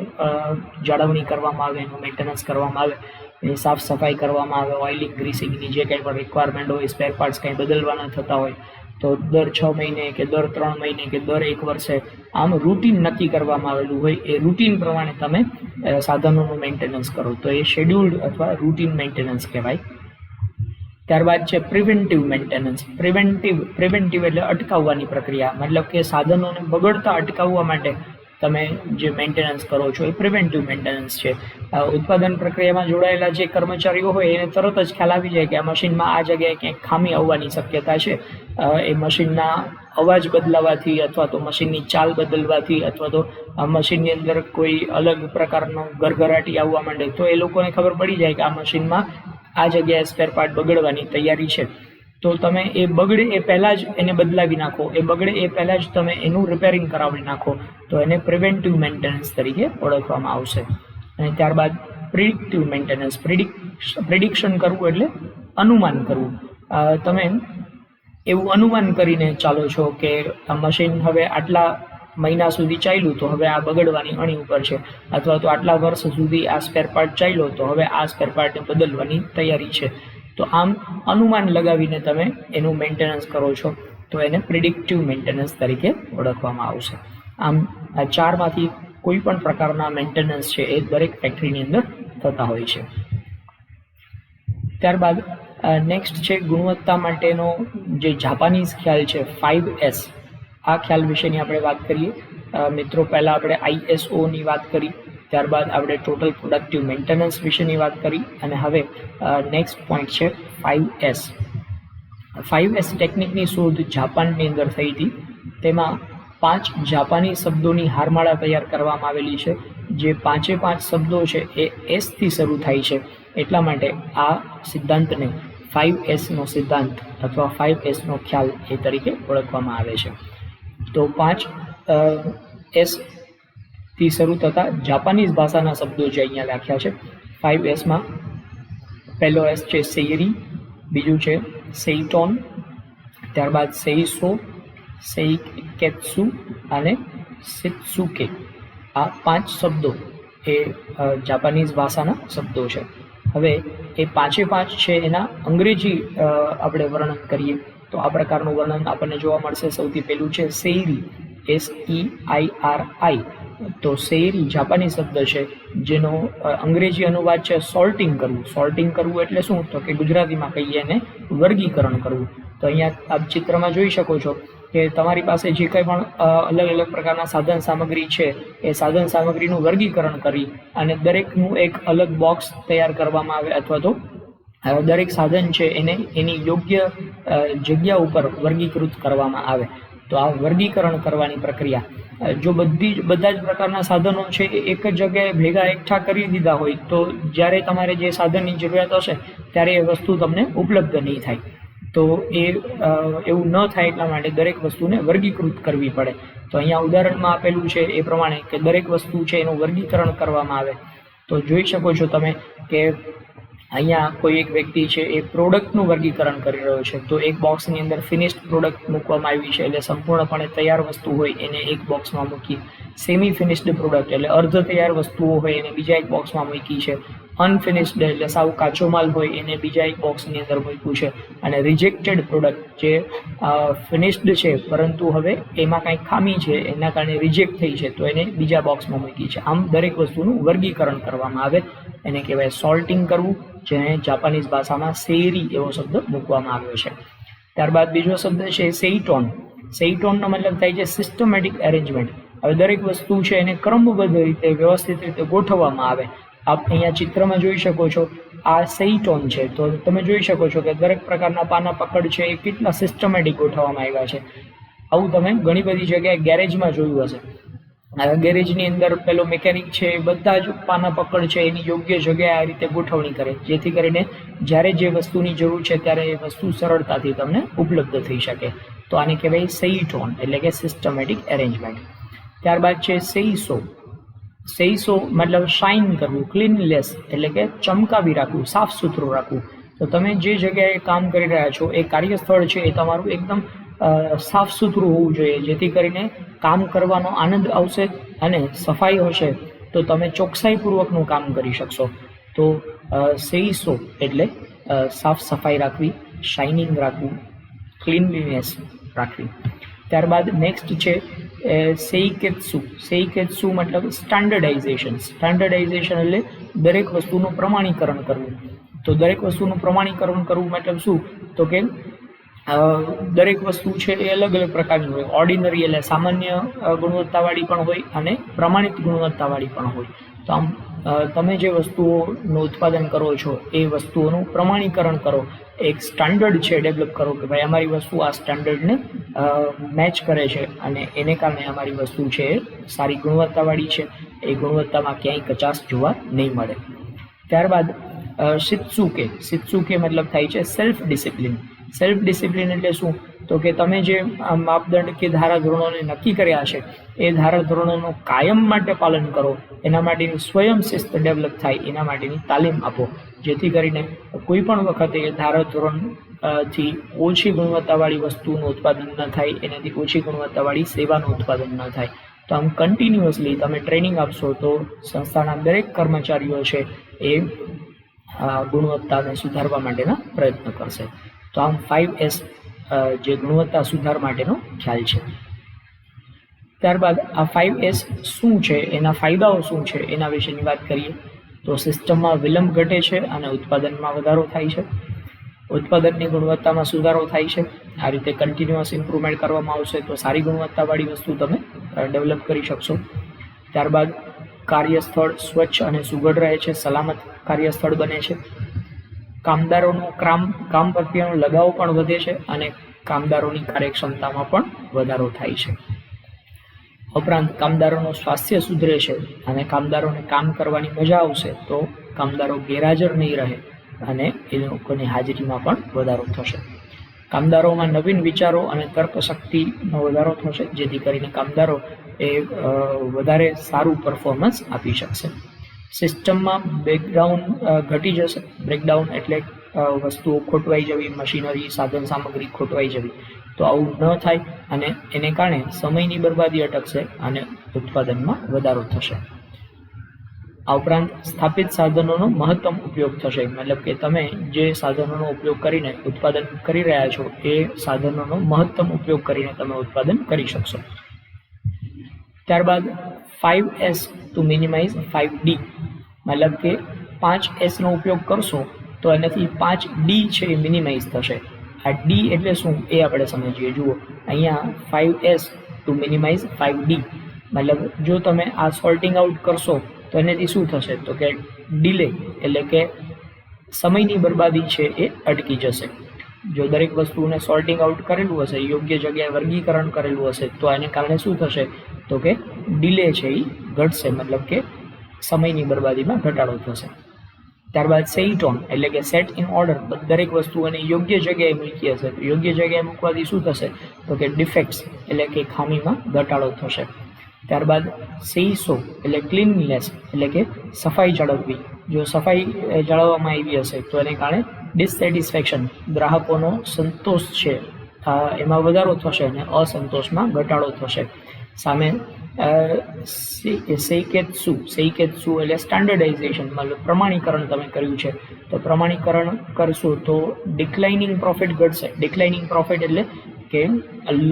જાળવણી કરવામાં આવે, એનું મેન્ટેનન્સ કરવામાં આવે, એની સાફ સફાઈ કરવામાં આવે, ઓઇલિંગ ગ્રીસિંગની જે કંઈ પણ રિક્વાયરમેન્ટ હોય, સ્પેર પાર્ટ્સ કંઈ બદલવાના થતા હોય તો દર 6 મહિને કે દર 3 મહિને કે દર 1 વર્ષે આમ રૂટીન નક્કી કરવામાં આવેલું હોય, એ રૂટીન પ્રમાણે તમે સાધનોનું મેન્ટેનન્સ કરો તો એ શેડ્યુલ્ડ અથવા રૂટીન મેન્ટેનન્સ કહેવાય. ત્યારબાદ છે પ્રિવેન્ટિવ મેન્ટેનન્સ. પ્રિવેન્ટિવ એટલે અટકાવવાની પ્રક્રિયા, મતલબ કે સાધનોને બગડતા અટકાવવા માટે તમે જે મેન્ટેનન્સ કરો છો એ પ્રિવેન્ટિવ મેન્ટેનન્સ છે. ઉત્પાદન પ્રક્રિયામાં જોડાયેલા જે કર્મચારીઓ હોય એને તરત જ ખ્યાલ આવી જાય કે આ મશીનમાં આ જગ્યાએ ક્યાંક ખામી આવવાની શક્યતા છે. એ મશીનના અવાજ બદલાવાથી અથવા તો મશીનની ચાલ બદલવાથી અથવા તો મશીનની અંદર કોઈ અલગ પ્રકારનો ગરગરાટી આવવા માંડે તો એ લોકોને ખબર પડી જાય કે આ મશીનમાં આ જગ્યાએ સ્પેર પાર્ટ બગડવાની તૈયારી છે. તો તમે એ બગડે એ પહેલાં જ એને બદલાવી નાખો, એ બગડે એ પહેલાં જ તમે એનું રિપેરિંગ કરાવી નાખો તો એને પ્રિવેન્ટિવ મેન્ટેનન્સ તરીકે ઓળખવામાં આવશે. અને ત્યારબાદ પ્રિડિક્ટિવ મેન્ટેનન્સ. પ્રિડિક્શન કરવું એટલે અનુમાન કરવું. તમે એવું અનુમાન કરીને ચાલો છો કે આ મશીન હવે આટલા મહિના સુધી ચાલ્યું તો હવે આ બગડવાની અણી ઉપર છે, અથવા તો આટલા વર્ષ સુધી આ સ્પેર પાર્ટ ચાલ્યો તો હવે આ સ્પેર પાર્ટને બદલવાની તૈયારી છે. તો આમ અનુમાન લગાવીને તમે એનું મેન્ટેનન્સ કરો છો તો એને પ્રિડિક્ટિવ મેન્ટેનન્સ તરીકે ઓળખવામાં આવશે. આમ આ 4માંથી કોઈ પણ પ્રકારના મેન્ટેનન્સ છે એ દરેક ફેક્ટરીની અંદર થતા હોય છે. ત્યારબાદ નેક્સ્ટ છે ગુણવત્તા માટેનો જે જાપાનીઝ ખ્યાલ છે 5S. આ ખ્યાલ વિશેની આપણે વાત કરીએ. મિત્રો પહેલાં આપણે ISOની વાત કરી, ત્યારબાદ આપણે ટોટલ પ્રોડક્ટિવ મેન્ટેનન્સ વિશેની વાત કરી અને હવે નેક્સ્ટ પોઈન્ટ છે 5S. 5S ટેકનિકની શોધ જાપાનની અંદર થઈ હતી. તેમાં 5 જાપાની શબ્દોની હારમાળા તૈયાર કરવામાં આવેલી છે. જે 5 શબ્દો છે એ એસથી શરૂ થાય છે, એટલા માટે આ સિદ્ધાંતને 5Sનો સિદ્ધાંત અથવા 5Sનો ખ્યાલ એ તરીકે ઓળખવામાં આવે છે. તો 5S થી શરૂ થતા જાપાનીઝ ભાષાના શબ્દો જે અહીંયા લખ્યા છે 5Sમાં પહેલો S છે સેઈરી, બીજું છે સેઈટોન, ત્યારબાદ સેઈસો, સેઈકેત્સુ અને સિત્સુકે. આ 5 શબ્દો એ જાપાનીઝ ભાષાના શબ્દો છે. હવે એ 5 છે એના અંગ્રેજી આપણે વર્ણન કરીએ તો આ પ્રકારનું વર્ણન આપણને જોવા મળશે. સૌથી પહેલું છે સેઈરી, SEIRI. તો સેઈરી જાપાની શબ્દ છે જેનો અંગ્રેજી અનુવાદ છે સોર્ટિંગ કરવું. સોર્ટિંગ કરવું એટલે શું? તો કે ગુજરાતીમાં કહીએ એને વર્ગીકરણ કરવું. તો અહીંયા આપ ચિત્રમાં જોઈ શકો છો કે તમારી પાસે જે કંઈ પણ અલગ અલગ પ્રકારના સાધન સામગ્રી છે એ સાધન સામગ્રીનું વર્ગીકરણ કરી અને દરેકનું એક અલગ બોક્સ તૈયાર કરવામાં આવે અથવા તો દરેક સાધન છે એને એની યોગ્ય જગ્યા ઉપર વર્ગીકૃત કરવામાં આવે. તો આ વર્ગીકરણ કરવાની પ્રક્રિયા જો બધા જ પ્રકારના સાધનો છે એ એક જ જગ્યાએ ભેગા એકઠા કરી દીધા હોય તો જ્યારે તમારે જે સાધનની જરૂરિયાત હશે ત્યારે એ વસ્તુ તમને ઉપલબ્ધ નહીં થાય. તો એવું ન થાય એટલા માટે દરેક વસ્તુને વર્ગીકૃત કરવી પડે. તો અહીંયા ઉદાહરણમાં આપેલું છે એ પ્રમાણે કે દરેક વસ્તુ છે એનું વર્ગીકરણ કરવામાં આવે. તો જોઈ શકો છો તમે કે અહીંયા કોઈ એક વ્યક્તિ છે એ પ્રોડક્ટનું વર્ગીકરણ કરી રહ્યો છે. તો એક બોક્સની અંદર ફિનિશ્ડ પ્રોડક્ટ મૂકવામાં આવી છે એટલે સંપૂર્ણપણે તૈયાર વસ્તુ હોય એને એક બોક્સમાં મૂકી. સેમી ફિનિશ્ડ પ્રોડક્ટ એટલે અર્ધ તૈયાર વસ્તુઓ હોય એને બીજા એક બોક્સમાં મૂકી છે, અનફિનિશ્ડ એટલે સાવ કાચો માલ હોય એને બીજા એક બોક્સની અંદર મૂક્યું છે, અને રિજેક્ટેડ પ્રોડક્ટ જે ફિનિશ્ડ છે પરંતુ હવે એમાં કાંઈ ખામી છે એના કારણે રિજેક્ટ થઈ છે તો એને બીજા બોક્સમાં મૂકી છે. આમ દરેક વસ્તુનું વર્ગીકરણ કરવામાં આવે, એને કહેવાય સોર્ટિંગ કરવું, જેને જાપાનીઝ ભાષામાં સેરી એવો શબ્દ મૂકવામાં આવ્યો છે. ત્યારબાદ બીજો શબ્દ છે સેઇટોન. સેઇટોનનો મતલબ થાય છે સિસ્ટમેટિક એરેન્જમેન્ટ. હવે દરેક વસ્તુ છે એને ક્રમબદ્ધ રીતે વ્યવસ્થિત રીતે ગોઠવવામાં આવે. આપ અહીંયા ચિત્રમાં જોઈ શકો છો, આ સેઇટોન છે તો તમે જોઈ શકો છો કે દરેક પ્રકારના પાના પકડ છે એ કેટલા સિસ્ટમેટિક ગોઠવવામાં આવ્યા છે. આવું તમે ઘણી બધી જગ્યાએ ગેરેજમાં જોયું હશે. ગેરેજની અંદર પેલો મિકેનિક છે બધા જ પાના પકડ છે એની યોગ્ય જગ્યાએ આ રીતે ગોઠવણી કરે, જેથી કરીને જ્યારે જે વસ્તુની જરૂર છે ત્યારે એ વસ્તુ સરળતાથી તમને ઉપલબ્ધ થઈ શકે. તો આને કહેવાય સેઇટોન એટલે કે સિસ્ટમેટિક એરેન્જમેન્ટ. ત્યારબાદ છે સેઇસો. સેઇસો મતલબ શાઇન કરવું, ક્લીનલેસ એટલે કે ચમકાવી રાખવું, સાફ સુથરું રાખવું. તો તમે જે જગ્યાએ કામ કરી રહ્યા છો એ કાર્યસ્થળ છે એ તમારું એકદમ સાફ સુથરું હોવું જોઈએ, જેથી કરીને કામ કરવાનો આનંદ આવશે અને સફાઈ હશે તો તમે ચોકસાઈપૂર્વકનું કામ કરી શકશો. તો સેઇસો એટલે સાફ સફાઈ રાખવી, શાઇનિંગ રાખવું, ક્લીનલીનેસ રાખવી. ત્યારબાદ નેક્સ્ટ છે સેઇકેત્સુ. સેઇકેત્સુ મતલબ સ્ટાન્ડર્ડાઇઝેશન. સ્ટાન્ડર્ડાઇઝેશન એટલે દરેક વસ્તુનું પ્રમાણીકરણ કરવું. તો દરેક વસ્તુનું પ્રમાણીકરણ કરવું મતલબ શું? તો કે દરેક વસ્તુ છે એ અલગ અલગ પ્રકારની હોય. ઓર્ડિનરી એટલે સામાન્ય ગુણવત્તાવાળી પણ હોય અને પ્રમાણિત ગુણવત્તાવાળી પણ હોય. તો આમ તમે જે વસ્તુઓનું ઉત્પાદન કરો છો એ વસ્તુઓનું પ્રમાણીકરણ કરો, એક સ્ટાન્ડર્ડ છે ડેવલપ કરો કે ભાઈ અમારી વસ્તુ આ સ્ટાન્ડર્ડને મેચ કરે છે અને એને કારણે અમારી વસ્તુ છે એ સારી ગુણવત્તાવાળી છે, એ ગુણવત્તામાં ક્યાંય કચાશ જોવા નહીં મળે. ત્યારબાદ શિત્સુકે. શિત્સુકે મતલબ થાય છે સેલ્ફ ડિસિપ્લિન. સેલ્ફ ડિસિપ્લિન એટલે શું? તો કે તમે જે માપદંડ કે ધારાધોરણોને નક્કી કર્યા છે એ ધારાધોરણોનું કાયમ માટે પાલન કરો, એના માટેની સ્વયં શિસ્ત ડેવલપ થાય એના માટેની તાલીમ આપો, જેથી કરીને કોઈ પણ વખતે એ ધારાધોરણથી ઓછી ગુણવત્તાવાળી વસ્તુનું ઉત્પાદન ન થાય, એનાથી ઓછી ગુણવત્તાવાળી સેવાનું ઉત્પાદન ન થાય. તો આમ કન્ટિન્યુઅસલી તમે ટ્રેનિંગ આપશો તો સંસ્થાના દરેક કર્મચારીઓ છે એ ગુણવત્તાને સુધારવા માટેના પ્રયત્ન કરશે. તો આમ 5S જે ગુણવત્તા સુધાર માટેનો ખ્યાલ છે. ત્યારબાદ આ 5S શું છે, એના ફાયદાઓ શું છે એના વિશેની વાત કરીએ તો સિસ્ટમમાં વિલંબ ઘટે છે અને ઉત્પાદનમાં વધારો થાય છે. ઉત્પાદનની ગુણવત્તામાં સુધારો થાય છે. આ રીતે કન્ટિન્યુઅસ ઇમ્પ્રુવમેન્ટ કરવામાં આવશે તો સારી ગુણવત્તાવાળી વસ્તુ તમે ડેવલપ કરી શકશો. ત્યારબાદ કાર્યસ્થળ સ્વચ્છ અને સુઘડ રહે છે, સલામત કાર્યસ્થળ બને છે. કામદારોનો કામ પ્રત્યેનો લગાવ પણ વધે છે અને કામદારોની કાર્યક્ષમતામાં પણ વધારો થાય છે. ઉપરાંત કામદારોનું સ્વાસ્થ્ય સુધરે છે અને કામદારોને કામ કરવાની મજા આવશે તો કામદારો ગેરહાજર નહીં રહે અને એ લોકોની હાજરીમાં પણ વધારો થશે. કામદારોમાં નવીન વિચારો અને તર્ક શક્તિનો વધારો થશે, જેથી કરીને કામદારો એ વધારે સારું પરફોર્મન્સ આપી શકશે. સિસ્ટમમાં બ્રેકડાઉન ઘટી જશે. બ્રેકડાઉન એટલે વસ્તુઓ ખોટવાઈ જવી, મશીનરી સાધન સામગ્રી ખોટવાઈ જવી. તો આવું ન થાય અને એને કારણે સમયની બરબાદી અટકશે અને ઉત્પાદનમાં વધારો થશે. આ ઉપરાંત સ્થાપિત સાધનોનો મહત્તમ ઉપયોગ થશે, મતલબ કે તમે જે સાધનોનો ઉપયોગ કરીને ઉત્પાદન કરી રહ્યા છો એ સાધનોનો મહત્તમ ઉપયોગ કરીને તમે ઉત્પાદન કરી શકશો. ત્યારબાદ 5S ટુ મિનિમાઇઝ 5D, મતલબ કે 5S નો ઉપયોગ કરશો તો એનાથી 5D છે એ મિનિમાઇઝ થશે. આ D એટલે શું એ આપણે સમજીએ. જુઓ અહીંયા 5S ટુ મિનિમાઇઝ 5D, મતલબ જો તમે આ સોર્ટિંગ આઉટ કરશો તો એનાથી શું થશે તો કે ડિલે એટલે કે સમયની બરબાદી છે એ અટકી જશે. જો દરેક વસ્તુને સોર્ટિંગ આઉટ કરેલું હશે, યોગ્ય જગ્યાએ વર્ગીકરણ કરેલું હશે તો એને કારણે શું થશે તો કે ડિલે છે એ ઘટશે, મતલબ કે સમયની બરબાદીમાં ઘટાડો થશે. ત્યારબાદ સેઇટોન એટલે કે સેટ ઇન ઓર્ડર, દરેક વસ્તુઓને યોગ્ય જગ્યાએ મૂકી હશે તો યોગ્ય જગ્યાએ મૂકવાથી શું થશે તો કે ડિફેક્ટ્સ એટલે કે ખામીમાં ઘટાડો થશે. ત્યારબાદ સેઇસો એટલે ક્લીનનેસ એટલે કે સફાઈ જાળવવી. જો સફાઈ જાળવવામાં આવી હશે તો એને કારણે ડિસસેટિસ્ફેક્શન ગ્રાહકોનો સંતોષ છે એમાં વધારો થશે અને અસંતોષમાં ઘટાડો થશે. સામે સેઇકેત્સુ એટલે સ્ટાન્ડર્ડાઇઝેશન, મતલબ પ્રમાણીકરણ તમે કર્યું છે. તો પ્રમાણીકરણ કરશો તો ડિક્લાઇનિંગ પ્રોફિટ ઘટશે. ડિક્લાઇનિંગ પ્રોફિટ એટલે કે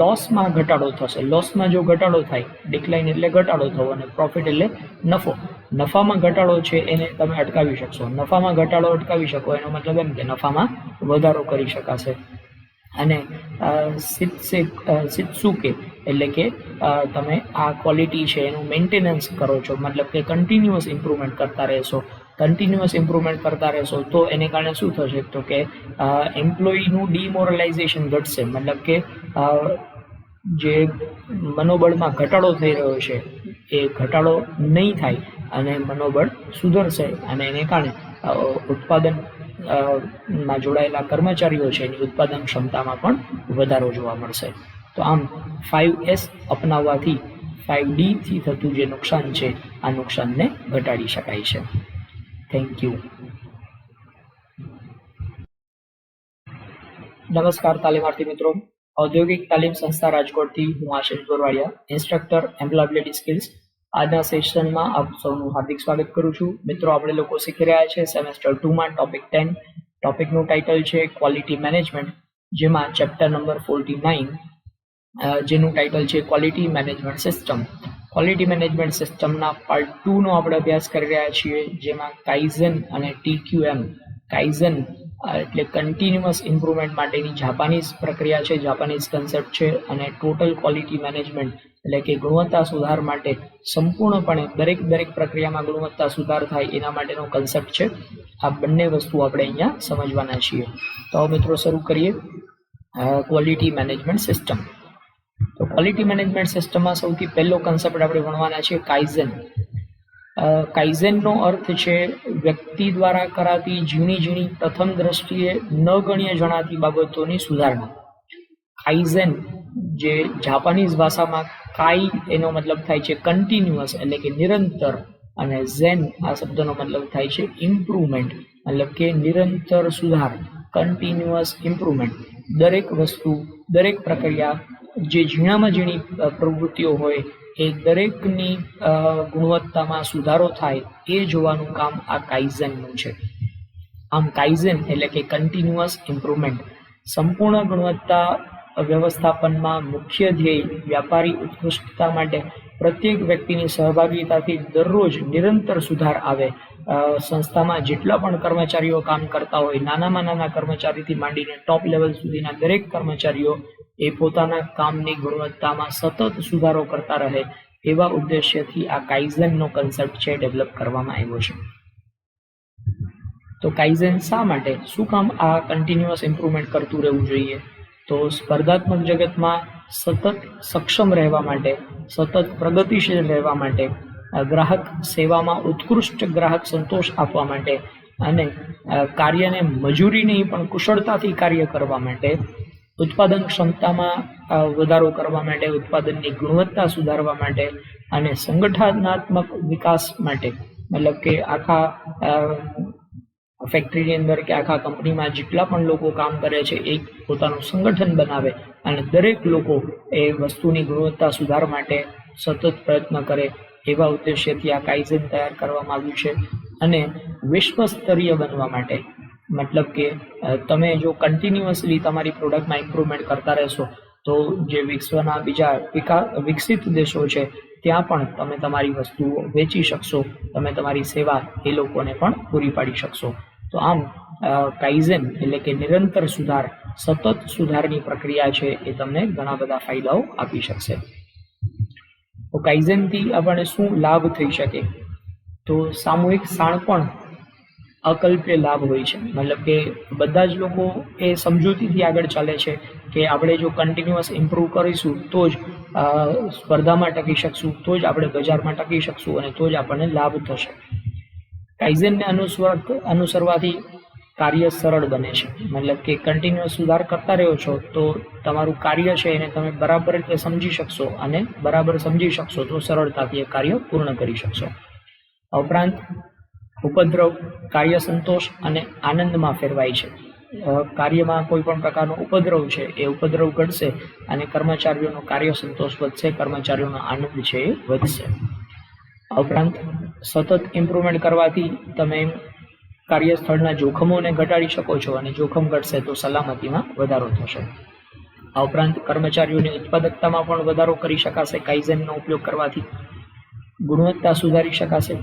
લોસમાં ઘટાડો થશે. લોસમાં જો ઘટાડો થાય, ડિક્લાઇન એટલે ઘટાડો થવો અને પ્રોફિટ એટલે નફો. નફામાં ઘટાડો છે એને તમે અટકાવી શકશો. નફામાં ઘટાડો અટકાવી શકો એનો મતલબ એમ કે નફામાં વધારો કરી શકાશે. અને સિત્સુકે એટલે કે તમે આ ક્વોલિટી છે એનું મેન્ટેનન્સ કરો છો, મતલબ કે કન્ટિન્યુઅસ ઇમ્પ્રુવમેન્ટ કરતા રહેશો. કન્ટિન્યુઅસ ઇમ્પ્રુવમેન્ટ કરતા રહેશો તો એને કારણે શું થશે તો કે એમ્પ્લોયીનું ડિમોરલાઇઝેશન ઘટશે, મતલબ કે જે મનોબળમાં ઘટાડો થઈ રહ્યો છે એ ઘટાડો નહીં થાય અને મનોબળ સુધરશે અને એને કારણે ઉત્પાદન માં જોડાયેલા કર્મચારીઓ છે એની ઉત્પાદન ક્ષમતામાં પણ વધારો જોવા મળશે. તો આમ 5S અપનાવવાથી 5D થી થતું જે નુકસાન છે આ નુકસાનને ઘટાડી શકાય છે. Thank you. નમસ્કાર તાલીમાર્થી મિત્રો, ઔદ્યોગિક તાલીમ સંસ્થા રાજકોટથી હું આશિષ ગોરવાડિયા, ઇન્સ્ટ્રક્ટર એમ્પ્લોયબિલિટી સ્કિલ્સ. આજના સેશનમાં આપ સૌનું હાર્દિક સ્વાગત કરું છું. મિત્રો, આપણે લોકો શીખી રહ્યા છે સેમેસ્ટર 2 માં ટોપિક 10. ટોપિકનું ટાઇટલ છે ક્વોલિટી મેનેજમેન્ટ, જેમાં ચેપ્ટર નંબર 49 જેનું ટાઇટલ છે quality management system. Quality management સિસ્ટમના પાર્ટ 2 નો આપણે અભ્યાસ કરી રહ્યા છીએ, જેમાં કાઇઝન અને TQM. કાઇઝન એટલે કન્ટિન્યુઅસ ઇમ્પ્રુવમેન્ટ માટેની જાપાનીઝ પ્રક્રિયા છે, જાપાનીઝ કન્સેપ્ટ છે. અને ટોટલ ક્વોલિટી મેનેજમેન્ટ એટલે કે ગુણવત્તા સુધાર માટે સંપૂર્ણપણે દરેક પ્રક્રિયામાં ગુણવત્તા સુધાર થાય એના માટેનો કન્સેપ્ટ છે. આ બંને વસ્તુ આપણે અહીંયા સમજવાના છીએ. તો મિત્રો શરૂ કરીએ ક્વોલિટી મેનેજમેન્ટ સિસ્ટમ. તો ક્વોલિટી મેનેજમેન્ટ સિસ્ટમમાં સૌથી પહેલો કન્સેપ્ટ આપણે ભણવાના છે કાઇઝન. કાઇઝનનો અર્થ છે વ્યક્તિ દ્વારા કરાતી ઝીણી પ્રથમ દ્રષ્ટિએ ન ગણ્ય જણાતી બાબતોની સુધારણા. કાઇઝન જે જાપાનીઝ ભાષામાં કાઈ એનો મતલબ થાય છે કન્ટિન્યુઅસ એટલે કે નિરંતર, અને ઝેન આ શબ્દનો મતલબ થાય છે ઇમ્પ્રુવમેન્ટ, મતલબ કે નિરંતર સુધાર, કન્ટિન્યુઅસ ઇમ્પ્રુવમેન્ટ. દરેક વસ્તુ, દરેક પ્રક્રિયા, જે ઝીણામાં ઝીણી પ્રવૃત્તિઓ હોય એ દરેકની ગુણવત્તામાં સુધારો થાય એ જોવાનું કામ આ કાઇઝનનું છે. આમ કાઇઝન એટલે કે કન્ટિન્યુઅસ ઇમ્પ્રુવમેન્ટ. સંપૂર્ણ ગુણવત્તા વ્યવસ્થાપનમાં મુખ્ય ધ્યેય વ્યાપારી ઉત્કૃષ્ટતા માટે પ્રત્યેક વ્યક્તિની સહભાગિતાથી દરરોજ નિરંતર સુધાર આવે. સંસ્થામાં જેટલા પણ કર્મચારીઓ કામ કરતા હોય, નાનામાં નાના કર્મચારીથી માંડીને ટોપ લેવલ સુધીના દરેક કર્મચારીઓ એ પોતાના કામની ગુણવત્તામાં સતત સુધારો કરતા રહે એવા ઉદ્દેશ્યથી આ કાઇઝનનો કન્સેપ્ટ છે ડેવલપ કરવામાં આવ્યો છે. તો કાઇઝન શા માટે, શું કામ આ કન્ટિન્યુઅસ ઇમ્પ્રુવમેન્ટ કરતું રહેવું જોઈએ? તો સ્પર્ધાત્મક જગતમાં સતત સક્ષમ રહેવા માટે, સતત પ્રગતિશીલ રહેવા માટે, ગ્રાહક સેવામાં ઉત્કૃષ્ટ ગ્રાહક સંતોષ આપવા માટે અને કાર્યને મજૂરી નહીં પણ કુશળતાથી કાર્ય કરવા માટે, ઉત્પાદન ક્ષમતામાં વધારો કરવા માટે, ઉત્પાદનની ગુણવત્તા સુધારવા માટે અને સંગઠનાત્મક વિકાસ માટે, મતલબ કે આખા ફેક્ટરીની અંદર કે આખા કંપનીમાં જેટલા પણ લોકો કામ કરે છે એક પોતાનું સંગઠન બનાવે અને દરેક લોકો એ વસ્તુની ગુણવત્તા સુધાર માટે સતત પ્રયત્ન કરે એવા ઉદ્દેશ્યથી આ કાઇઝન તૈયાર કરવામાં આવ્યું છે. અને વિશ્વ સ્તરીય બનવા માટે, મતલબ કે તમે જો કન્ટિન્યુઅસલી તમારી પ્રોડક્ટમાં ઇમ્પ્રુવમેન્ટ કરતા રહેશો તો જે વિશ્વના બીજા વિકસિત દેશો છે ત્યાં પણ તમે તમારી વસ્તુઓ વેચી શકશો, તમે તમારી સેવા એ લોકોને પણ પૂરી પાડી શકશો. તો આમ કાઇઝન એટલે કે નિરંતર સુધાર, સતત સુધારની પ્રક્રિયા છે એ તમને ઘણા બધા ફાયદાઓ આપી શકશે. તો કાઇઝનથી આપણને શું લાભ થઈ શકે? તો સામૂહિક શાણપણ અકલ્પ્ય લાભ હોય છે, મતલબ કે બધા જ લોકો એ સમજૂતીથી આગળ ચાલે છે કે આપણે જો કન્ટિન્યુઅસ ઇમ્પ્રૂવ કરીશું તો જ સ્પર્ધામાં ટકી શકશું, તો જ આપણે બજારમાં ટકી શકશું અને તો જ આપણને લાભ થશે. કાઇઝનને અનુસરવાથી કાર્ય સરળ બને છે, મતલબ કે કન્ટિન્યુઅસ સુધાર કરતા રહ્યો છો તો તમારું કાર્ય છે એને તમે બરાબર રીતે સમજી શકશો અને બરાબર સમજી શકશો તો સરળતાથી એ કાર્ય પૂર્ણ કરી શકશો. ઉપરાંત ઉપદ્રવ કાર્ય સંતોષ અને આનંદમાં ફેરવાય છે. કાર્યમાં કોઈ પણ પ્રકારનો ઉપદ્રવ છે એ ઉપદ્રવ ઘટશે અને કર્મચારીઓનો કાર્ય સંતોષ વધશે, કર્મચારીઓનો આનંદ છે એ વધશે. આ ઉપરાંત સતત ઇમ્પ્રુવમેન્ટ કરવાથી તમે કાર્યસ્થળના જોખમોને ઘટાડી શકો છો અને જોખમ ઘટશે તો સલામતીમાં વધારો થશે. આ ઉપરાંત કર્મચારીઓની ઉત્પાદકતામાં પણ વધારો કરી શકાશે. કાઇઝેનનો ઉપયોગ કરવાથી ગુણવત્તા સુધારી શકાશે,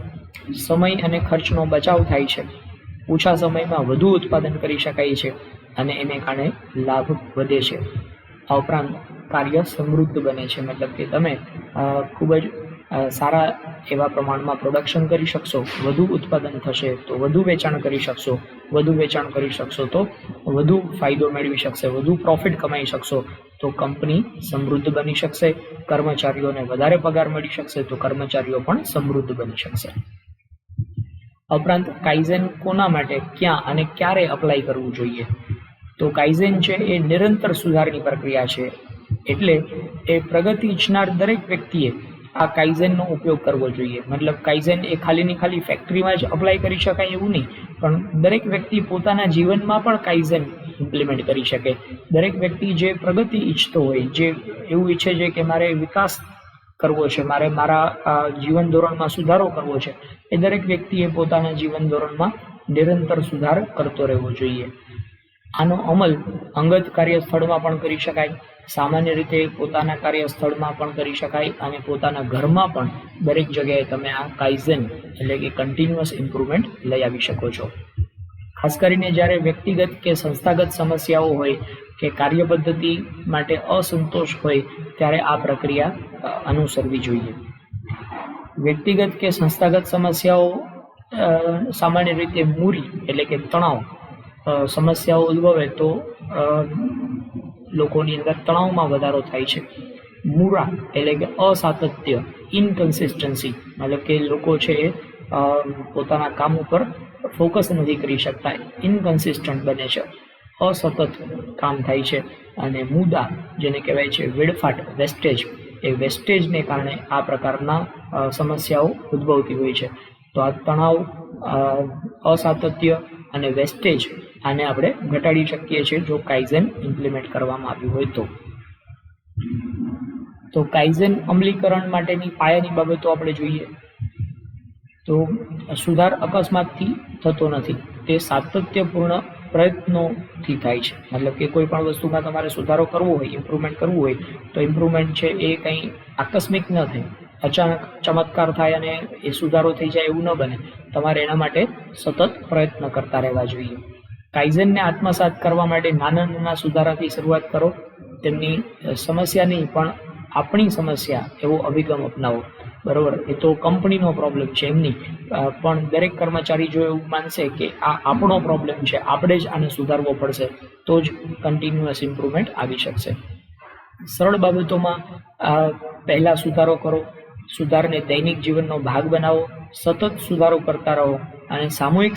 સમય અને ખર્ચનો બચાવ થાય છે, ઓછા સમયમાં વધુ ઉત્પાદન કરી શકાય છે અને એને કારણે લાભ વધે છે. આ ઉપરાંત કાર્ય સમૃદ્ધ બને છે, મતલબ કે તમે ખૂબ જ સારા એવા પ્રમાણમાં પ્રોડક્શન કરી શકશો, વધુ ઉત્પાદન થશે તો વધુ વેચાણ કરી શકશો, વધુ વેચાણ કરી શકશો તો વધુ ફાયદો મેળવી શકશે, વધુ પ્રોફિટ કમાઈ શકશો તો કંપની સમૃદ્ધ બની શકશે, કર્મચારીઓને વધારે પગાર મળી શકશે તો કર્મચારીઓ પણ સમૃદ્ધ બની શકશે. ઉપરાંત કાઇઝેન કોના માટે, ક્યાં અને ક્યારે અપ્લાય કરવું જોઈએ? તો કાઇઝેન છે એ નિરંતર સુધારની પ્રક્રિયા છે, એટલે એ પ્રગતિ ઈચ્છનાર દરેક વ્યક્તિએ આ કાઇઝેનનો ઉપયોગ કરવો જોઈએ. મતલબ કાઇઝેન એ ખાલી ફેક્ટરીમાં જ અપ્લાય કરી શકાય એવું નહીં, પણ દરેક વ્યક્તિ પોતાના જીવનમાં પણ કાઇઝેન ઇમ્પ્લિમેન્ટ કરી શકે. દરેક વ્યક્તિ જે પ્રગતિ ઈચ્છતો હોય, જે એવું ઈચ્છે છે કે મારે વિકાસ કરવો છે, મારે મારા જીવન ધોરણમાં સુધારો કરવો છે, એ દરેક વ્યક્તિએ પોતાના જીવન ધોરણમાં નિરંતર સુધાર કરતો રહેવો જોઈએ. આનો અમલ અંગત કાર્યસ્થળમાં પણ કરી શકાય, સામાન્ય રીતે પોતાના કાર્યસ્થળમાં પણ કરી શકાય અને પોતાના ઘરમાં પણ દરેક જગ્યાએ તમે આ કાઇઝેન એટલે કે કન્ટિન્યુઅસ ઇમ્પ્રુવમેન્ટ લઈ આવી શકો છો. ખાસ કરીને જ્યારે વ્યક્તિગત કે સંસ્થાગત સમસ્યાઓ હોય કે કાર્ય પદ્ધતિ માટે અસંતોષ હોય ત્યારે આ પ્રક્રિયા અનુસરવી જોઈએ. વ્યક્તિગત કે સંસ્થાગત સમસ્યાઓ સામાન્ય રીતે મૂરી એટલે કે તણાવ સમસ્યાઓ ઉદ્ભવે તો લોકોની અંદર તણાવમાં વધારો થાય છે. મૂરા એટલે કે અસાતત્ય, ઇનકન્સિસ્ટન્સી, મતલબ કે લોકો છે એ પોતાના કામ ઉપર ફોકસ નથી કરી શકતા, ઇનકન્સિસ્ટન્ટ બને છે, અસતત કામ થાય છે. અને મુદ્દા જેને કહેવાય છે વેડફાટ, વેસ્ટેજ, એ વેસ્ટેજને કારણે આ પ્રકારના સમસ્યાઓ ઉદ્ભવતી હોય છે. તો આ તણાવ, અસાતત્ય અને વેસ્ટેજ આને આપણે ઘટાડી શકીએ છીએ જો કાઇઝેન ઇમ્પ્લિમેન્ટ કરવામાં આવ્યું હોય તો કાઇઝેન અમલીકરણ માટેની પાયાની બાબતો આપણે જોઈએ તો સુધાર અકસ્માતથી થતો નથી, તે સાતત્યપૂર્ણ પ્રયત્નોથી થાય છે. મતલબ કે કોઈ પણ વસ્તુમાં તમારે સુધારો કરવો હોય, ઇમ્પ્રુવમેન્ટ કરવું હોય તો ઇમ્પ્રુવમેન્ટ છે એ કંઈ આકસ્મિક ન થાય, અચાનક ચમત્કાર થાય અને એ સુધારો થઈ જાય એવું ન બને. તમારે એના માટે સતત પ્રયત્ન કરતા રહેવા જોઈએ. કાઇઝેનને આત્મસાત કરવા માટે નાના સુધારાથી શરૂઆત કરો. તેમની સમસ્યા નહીં પણ આપણી સમસ્યા એવો અભિગમ અપનાવો. બરોબર, એ તો કંપનીનો પ્રોબ્લેમ છે એમની, પણ દરેક કર્મચારી જો એવું માનશે કે આ આપણો પ્રોબ્લેમ છે, આપણે જ આને સુધારવો પડશે, તો જ કન્ટિન્યુઅસ ઇમ્પ્રુવમેન્ટ આવી શકશે. સરળ બાબતોમાં પહેલા સુધારો કરો, સુધારને દૈનિક જીવનનો ભાગ બનાવો, સતત સુધારો કરતા રહો અને સામૂહિક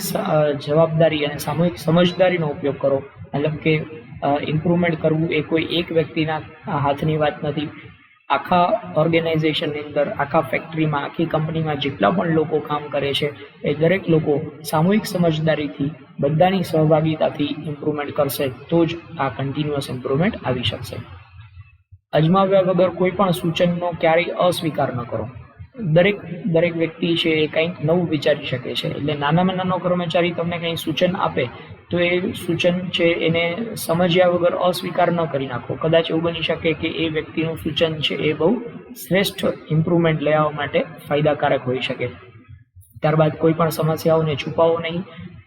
જવાબદારી અને સામૂહિક સમજદારીનો ઉપયોગ કરો. મતલબ કે ઇમ્પ્રુવમેન્ટ કરવું એ કોઈ એક વ્યક્તિના હાથની વાત નથી. આખા ઓર્ગેનાઇઝેશનની અંદર, આખા ફેક્ટરીમાં, આખી કંપનીમાં જેટલા પણ લોકો કામ કરે છે એ દરેક લોકો સામૂહિક સમજદારીથી, બધાની સહભાગિતાથી ઇમ્પ્રુવમેન્ટ કરશે તો જ આ કન્ટિન્યુઅસ ઇમ્પ્રુવમેન્ટ આવી શકશે. અજમાવ્યા વગર કોઈ પણ સૂચનનો ક્યારેય અસ્વીકાર ન કરો. દરેક વ્યક્તિ છે એ કંઈક નવું વિચારી શકે છે, એટલે નાનામાં નાનો કર્મચારી તમને કંઈ સૂચન આપે તો એ સૂચન છે એને સમજ્યા વગર અસ્વીકાર ન કરી નાખો. કદાચ એવું બની શકે કે એ વ્યક્તિનું સૂચન છે એ બહુ શ્રેષ્ઠ ઇમ્પ્રુવમેન્ટ લઈ આવવા માટે ફાયદાકારક હોઈ શકે. ત્યારબાદ કોઈ પણ સમસ્યાઓને છુપાવો નહીં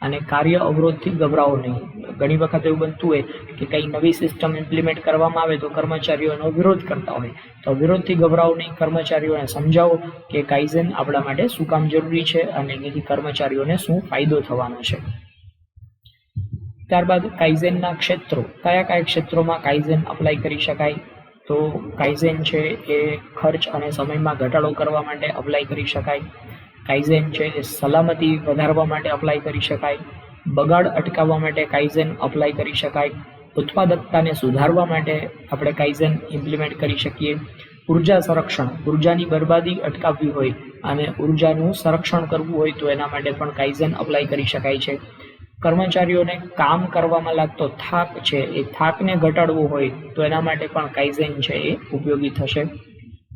અને કાર્ય અવરોધથી ગભરાવો નહીં. ઘણી વખત એવું બનતું હોય કે કંઈ નવી સિસ્ટમ ઇમ્પ્લિમેન્ટ કરવામાં આવે તો કર્મચારીઓ એનો વિરોધ કરતા હોય, તો વિરોધથી ગભરાવો નહીં. કર્મચારીઓને સમજાવો કે કાઇઝેન આપણા માટે શું કામ જરૂરી છે અને એનાથી કર્મચારીઓને શું ફાયદો થવાનો છે. ત્યારબાદ કાઇઝેનના ક્ષેત્રો, કયા ક્ષેત્રોમાં કાઇઝેન અપ્લાય કરી શકાય? તો કાઇઝેન છે એ ખર્ચ અને સમયમાં ઘટાડો કરવા માટે અપ્લાય કરી શકાય. કાઇઝેન છે એ સલામતી વધારવા માટે અપ્લાય કરી શકાય. બગાડ અટકાવવા માટે કાઇઝેન અપ્લાય કરી શકાય. ઉત્પાદકતાને સુધારવા માટે આપણે કાઇઝેન ઇમ્પ્લિમેન્ટ કરી શકીએ. ઉર્જા સંરક્ષણ, ઉર્જાની બરબાદી અટકાવવી હોય અને ઉર્જાનું સંરક્ષણ કરવું હોય તો એના માટે પણ કાઇઝેન અપ્લાય કરી શકાય છે. કર્મચારીઓને કામ કરવામાં લાગતો થાક છે એ થાકને ઘટાડવો હોય તો એના માટે પણ કાઇઝેન છે એ ઉપયોગી થશે.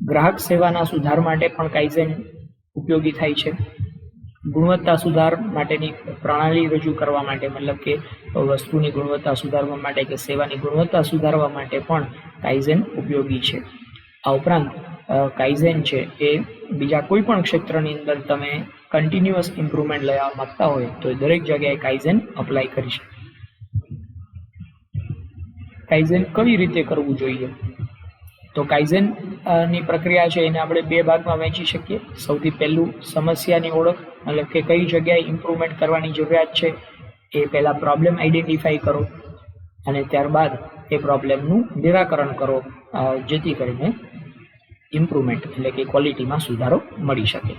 ગ્રાહક સેવાના સુધાર માટે પણ કાઇઝેન ઉપયોગી થાય છે. ગુણવત્તા સુધાર માટેની પ્રણાલી રજૂ કરવા માટે, મતલબ કે વસ્તુની ગુણવત્તા સુધારવા માટે કે સેવાની ગુણવત્તા સુધારવા માટે પણ કાઇઝેન ઉપયોગી છે. આ ઉપરાંત કાઇઝેન છે એ બીજા કોઈ પણ ક્ષેત્રની અંદર તમે કન્ટિન્યુઅસ ઇમ્પ્રુવમેન્ટ લેવા માંગતા હોય તો દરેક જગ્યાએ કાઇઝેન અપ્લાય કરી શકે. કાઇઝેન કઈ રીતે કરવું જોઈએ? તો કાઇઝેન ની પ્રક્રિયા છે એને આપણે બે ભાગમાં વહેંચી શકીએ. સૌથી પહેલું સમસ્યાની ઓળખ, મતલબ કે કઈ જગ્યાએ ઇમ્પ્રુવમેન્ટ કરવાની જરૂરિયાત છે એ પહેલાં પ્રોબ્લેમ આઈડેન્ટિફાઈ કરો અને ત્યારબાદ એ પ્રોબ્લેમનું નિરાકરણ કરો, જેથી કરીને ઇમ્પ્રુવમેન્ટ એટલે કે ક્વોલિટીમાં સુધારો મળી શકે.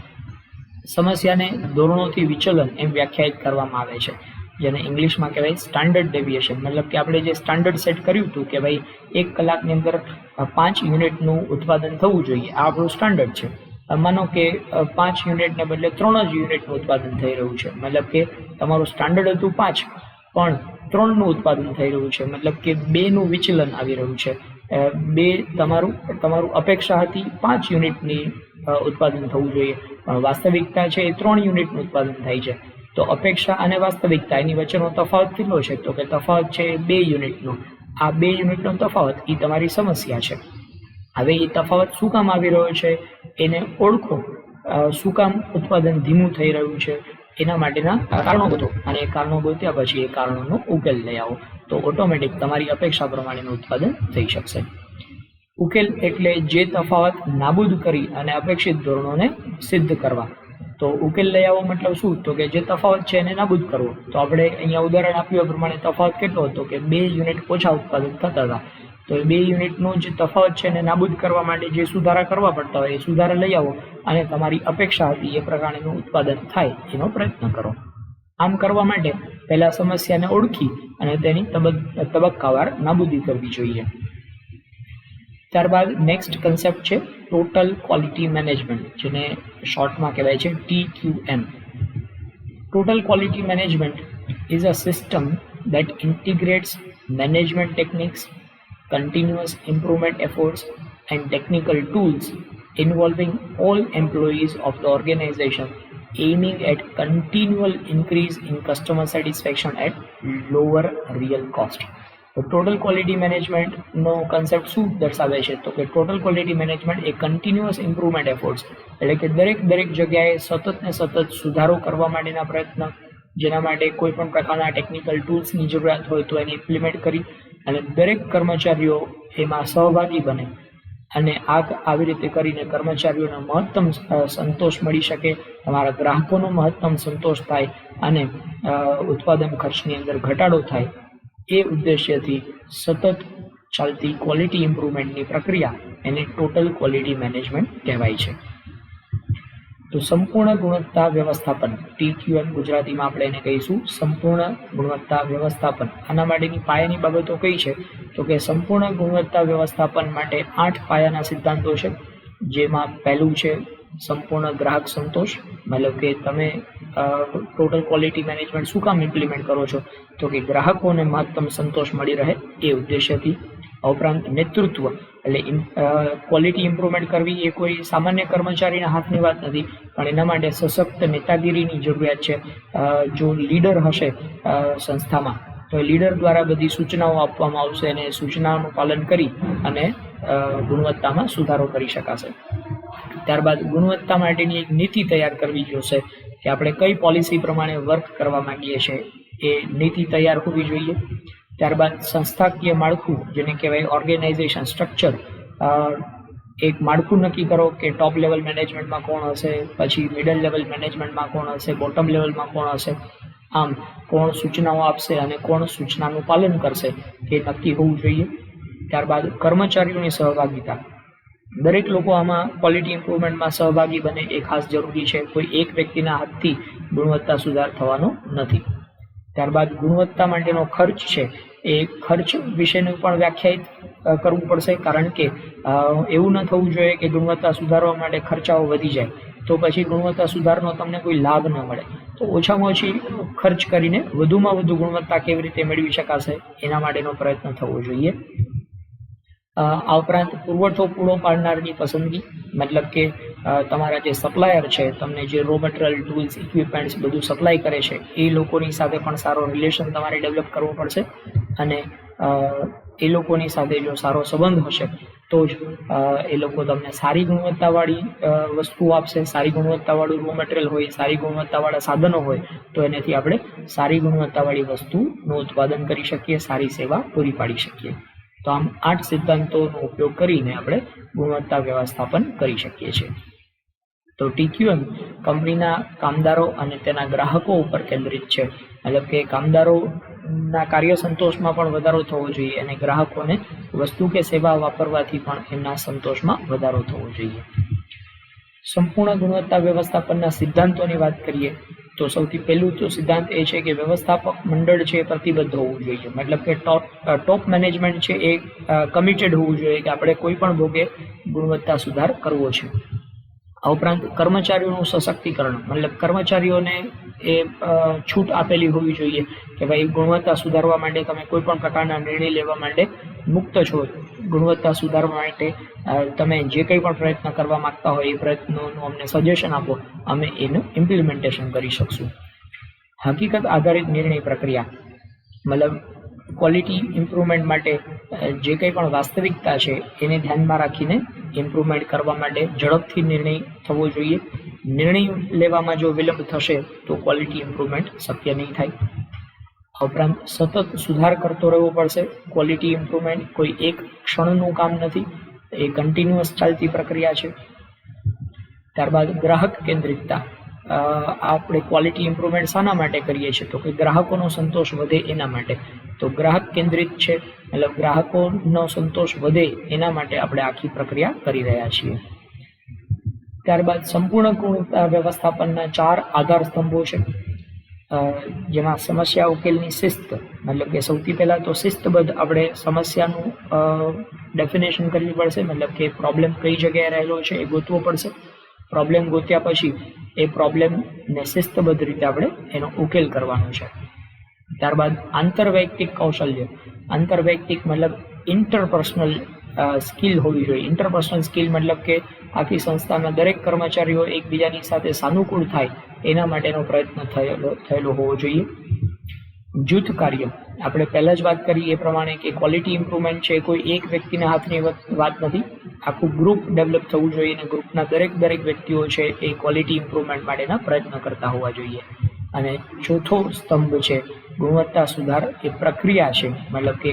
સમસ્યાને ધોરણોથી વિચલન એમ વ્યાખ્યાયિત કરવામાં આવે છે, જેને ઇંગ્લિશમાં કહેવાય સ્ટાન્ડર્ડ ડેવિએશન. મતલબ કે આપણે જે સ્ટાન્ડર્ડ સેટ કર્યું હતું કે ભાઈ 1 કલાકની અંદર 5 યુનિટનું ઉત્પાદન થવું જોઈએ, આ આપણું સ્ટાન્ડર્ડ છે. માનો કે 5 યુનિટને બદલે 3 જ યુનિટનું ઉત્પાદન થઈ રહ્યું છે, મતલબ કે તમારું સ્ટાન્ડર્ડ હતું 5 પણ 3નું ઉત્પાદન થઈ રહ્યું છે, મતલબ કે 2નું વિચલન આવી રહ્યું છે. 2 તમારું અપેક્ષા હતી 5 યુનિટની ઉત્પાદન થવું જોઈએ, પણ વાસ્તવિકતા છે એ 3 યુનિટનું ઉત્પાદન થાય છે. તો અપેક્ષા અને વાસ્તવિકતા એની વચ્ચેનો તફાવત કેટલો છે? તો કે તફાવત છે 2 યુનિટનો. આ 2 યુનિટનો તફાવત એ તમારી સમસ્યા છે. હવે એ તફાવત શું કામ આવી રહ્યો છે એને ઓળખો. શું કામ ઉત્પાદન ધીમું થઈ રહ્યું છે એના માટેના કારણો ગોતો, અને એ કારણો ગોત્યા પછી એ કારણોનો ઉકેલ લઈ આવો, તો ઓટોમેટિક તમારી અપેક્ષા પ્રમાણેનું ઉત્પાદન થઈ શકશે. ઉકેલ એટલે જે તફાવત નાબૂદ કરી અને અપેક્ષિત ધોરણોને સિદ્ધ કરવા. તો ઉકેલ લઈ આવો મતલબ શું? તો કે જે તફાવત છે એને નાબૂદ કરવો. તો આપણે અહીંયા ઉદાહરણ આપ્યું પ્રમાણે તફાવત કેટલો હતો કે 2 યુનિટ ઓછા ઉત્પાદન થતા હતા. તો એ 2 યુનિટનો જે તફાવત છે એને નાબૂદ કરવા માટે જે સુધારા કરવા પડતા હોય એ સુધારા લઈ આવો અને તમારી અપેક્ષા હતી એ પ્રકારનું ઉત્પાદન થાય એનો પ્રયત્ન કરો. આમ કરવા માટે પહેલા સમસ્યાને ઓળખી અને તેની તબક્કાવાર નાબૂદી કરવી જોઈએ. ત્યારબાદ નેક્સ્ટ કન્સેપ્ટ છે ટોટલ ક્વોલિટી મેનેજમેન્ટ, જેને શોર્ટમાં કહેવાય છે TQM. Total quality management is a system that integrates management techniques, continuous improvement efforts, and technical tools involving all employees of the organization, aiming at continual increase in customer satisfaction at lower real cost. તો total quality મેનેજમેન્ટનો concept શું દર્શાવે છે? તો કે total quality management એ continuous improvement efforts, એટલે કે દરેક જગ્યાએ સતત સુધારો કરવા માટેના પ્રયત્ન, જેના માટે કોઈ પણ પ્રકારના ટેકનિકલ ટૂલ્સની જરૂરિયાત હોય તો એને ઇમ્પ્લિમેન્ટ કરી અને દરેક કર્મચારીઓ એમાં સહભાગી બને અને આવી રીતે કરીને કર્મચારીઓને મહત્તમ સંતોષ મળી શકે, તમારા ગ્રાહકોનો મહત્તમ સંતોષ થાય અને ઉત્પાદન ખર્ચની અંદર ઘટાડો થાય. એ ઉદ્દેશ્યથી સતત ચાલતી ક્વોલિટી ઇમ્પ્રુવમેન્ટની પ્રક્રિયા એને ટોટલ ક્વોલિટી મેનેજમેન્ટ કહેવાય છે. તો સંપૂર્ણ ગુણવત્તા વ્યવસ્થાપન, TQM ગુજરાતીમાં આપણે એને કહીશું સંપૂર્ણ ગુણવત્તા વ્યવસ્થાપન. આના માટેની પાયાની બાબતો કઈ છે? તો કે સંપૂર્ણ ગુણવત્તા વ્યવસ્થાપન માટે 8 પાયાના સિદ્ધાંતો છે, જેમાં પહેલું છે સંપૂર્ણ ગ્રાહક સંતોષ. મતલબ કે તમે ટોટલ ક્વોલિટી મેનેજમેન્ટ શું કામ ઇમ્પ્લિમેન્ટ કરો છો? તો કે ગ્રાહકોને મહત્તમ સંતોષ મળી રહે એ ઉદ્દેશ્યથી. ઉપરાંત નેતૃત્વ, એટલે ક્વોલિટી ઇમ્પ્રુવમેન્ટ કરવી એ કોઈ સામાન્ય કર્મચારીના હાથની વાત નથી, પણ એના માટે સશક્ત નેતાગીરીની જરૂરિયાત છે. જો લીડર હશે સંસ્થામાં તો લીડર દ્વારા બધી સૂચનાઓ આપવામાં આવશે અને સૂચનાઓનું પાલન કરી અને ગુણવત્તામાં સુધારો કરી શકાશે. ત્યારબાદ ગુણવત્તા માટેની એક નીતિ તૈયાર કરવી જોશે કે આપણે કઈ પોલિસી પ્રમાણે વર્ક કરવા માંગીએ છીએ, એ નીતિ તૈયાર હોવી જોઈએ. ત્યારબાદ સંસ્થાકીય માળખું, જેને કહેવાય ઓર્ગેનાઇઝેશન સ્ટ્રક્ચર, એક માળખું નક્કી કરો કે ટોપ લેવલ મેનેજમેન્ટમાં કોણ હશે, પછી મિડલ લેવલ મેનેજમેન્ટમાં કોણ હશે, બોટમ લેવલમાં કોણ હશે, આમ કોણ સૂચનાઓ આપશે અને કોણ સૂચનાનું પાલન કરશે તે નક્કી હોવું જોઈએ. ત્યારબાદ કર્મચારીઓની સહભાગિતા, દરેક લોકો આમાં ક્વોલિટી ઇમ્પ્રુવમેન્ટમાં સહભાગી બને એ ખાસ જરૂરી છે. કોઈ એક વ્યક્તિના હાથથી ગુણવત્તા સુધાર થવાનો નથી. ત્યારબાદ ગુણવત્તા માટેનો ખર્ચ છે એ ખર્ચ વિશેનું પણ વ્યાખ્યાયિત કરવું પડશે, કારણ કે એવું ન થવું જોઈએ કે ગુણવત્તા સુધારવા માટે ખર્ચાઓ વધી જાય તો પછી ગુણવત્તા સુધારનો તમને કોઈ લાભ ન મળે. તો ઓછામાં ઓછી ખર્ચ કરીને વધુમાં વધુ ગુણવત્તા કેવી રીતે મેળવી શકાશે એના માટેનો પ્રયત્ન થવો જોઈએ. આ ઉપરાંત પુરવઠો પૂરો પાડનારની પસંદગી, મતલબ કે તમારા જે સપ્લાયર છે તમને જે રો મટીરિયલ, ટૂલ્સ, ઇક્વિપમેન્ટ્સ બધું સપ્લાય કરે છે એ લોકોની સાથે પણ સારો રિલેશન તમારે ડેવલપ કરવો પડશે અને એ લોકોની સાથે જો સારો સંબંધ હશે તો જ એ લોકો તમને સારી ગુણવત્તાવાળી વસ્તુઓ આપશે. સારી ગુણવત્તાવાળું રો મટીરિયલ હોય, સારી ગુણવત્તાવાળા સાધનો હોય તો એનાથી આપણે સારી ગુણવત્તાવાળી વસ્તુનું ઉત્પાદન કરી શકીએ, સારી સેવા પૂરી પાડી શકીએ. તો આમ 8 સિદ્ધાંતોનો ઉપયોગ કરીને આપણે ગુણવત્તા વ્યવસ્થાપન કરી શકીએ છીએ. તો TQM કંપનીના કામદારો અને તેના ગ્રાહકો ઉપર કેન્દ્રિત છે, મતલબ કે કામદારોના કાર્ય સંતોષમાં પણ વધારો થવો જોઈએ અને ગ્રાહકોને વસ્તુ કે સેવા વાપરવાથી પણ એમના સંતોષમાં વધારો થવો જોઈએ. સંપૂર્ણ ગુણવત્તા વ્યવસ્થાપનના સિદ્ધાંતોની વાત કરીએ તો સૌથી પહેલું તો સિદ્ધાંત એ છે કે વ્યવસ્થાપક મંડળ છે પ્રતિબદ્ધ હોવું જોઈએ, મતલબ કે ટોપ મેનેજમેન્ટ છે એ કમિટેડ હોવું જોઈએ કે આપણે કોઈ પણ ભોગે ગુણવત્તા સુધાર કરવો છે. આ ઉપરાંત કર્મચારીઓનું સશક્તિકરણ, મતલબ કર્મચારીઓને એ છૂટ આપેલી હોવી જોઈએ કે ભાઈ ગુણવત્તા સુધારવા માટે તમે કોઈ પણ પ્રકારના નિર્ણય લેવા માટે મુક્ત છો. ગુણવત્તા સુધારવા માટે તમે જે કંઈ પણ પ્રયત્ન કરવા માંગતા હોય એ પ્રયત્નોનું અમને સજેશન આપો, અમે એનું ઇમ્પ્લિમેન્ટેશન કરી શકશું. હકીકત આધારિત નિર્ણય પ્રક્રિયા, મતલબ ક્વોલિટી ઇમ્પ્રુવમેન્ટ માટે જે કંઈ પણ વાસ્તવિકતા છે એને ધ્યાનમાં રાખીને ઇમ્પ્રુવમેન્ટ કરવા માટે ઝડપથી નિર્ણય થવો જોઈએ. નિર્ણય લેવામાં જો વિલંબ થશે તો ક્વોલિટી ઇમ્પ્રુવમેન્ટ શક્ય નહીં થાય. ઉપરાંત સતત સુધાર કરતો રહેવો પડશે. ક્વોલિટી ઇમ્પ્રુવમેન્ટ કોઈ એક ક્ષણનું કામ નથી, એ કન્ટિન્યુઅસ ચાલતી પ્રક્રિયા છે. ત્યારબાદ ગ્રાહક કેન્દ્રિતતા, આપણે ક્વોલિટી ઇમ્પ્રુવમેન્ટ શાના માટે કરીએ છીએ તો કે ગ્રાહકોનો સંતોષ વધે એના માટે. તો ગ્રાહક કેન્દ્રિત છે, મતલબ ગ્રાહકોનો સંતોષ વધે એના માટે આપણે આખી પ્રક્રિયા કરી રહ્યા છીએ. ત્યારબાદ સંપૂર્ણ ગુણવત્તા વ્યવસ્થાપનના 4 આધાર સ્તંભો છે, જેમાં સમસ્યા ઉકેલની શિસ્ત, મતલબ કે સૌથી પહેલા તો શિસ્તબદ્ધ આપણે સમસ્યાનું ડેફિનેશન કરવી પડશે, મતલબ કે પ્રોબ્લેમ કઈ જગ્યાએ રહેલો છે એ ગોતવો પડશે. પ્રોબ્લેમ ગોત્યા પછી એ પ્રોબ્લેમને શિસ્તબદ્ધ રીતે આપણે એનો ઉકેલ કરવાનો છે. ત્યારબાદ આંતરવૈયક્તિક કૌશલ્ય, આંતરવૈયક્તિક મતલબ ઇન્ટરપર્સનલ સ્કિલ હોવી જોઈએ. ઇન્ટરપર્સનલ સ્કિલ મતલબ કે આખી સંસ્થાના દરેક કર્મચારીઓ એકબીજાની સાથે સાનુકૂળ થાય એના માટેનો પ્રયત્ન થયેલો હોવો જોઈએ. જૂથ કાર્ય, આપણે પહેલા જ વાત કરી એ પ્રમાણે કે ક્વોલિટી ઇમ્પ્રુવમેન્ટ છે કોઈ એક વ્યક્તિના હાથની વાત નથી, આખું ગ્રુપ ડેવલપ થવું જોઈએ અને ગ્રુપના દરેક વ્યક્તિઓ છે એ ક્વોલિટી ઇમ્પ્રુવમેન્ટ માટેના પ્રયત્ન કરતા હોવા જોઈએ. અને ચોથો સ્તંભ છે ગુણવત્તા સુધાર એ પ્રક્રિયા છે, મતલબ કે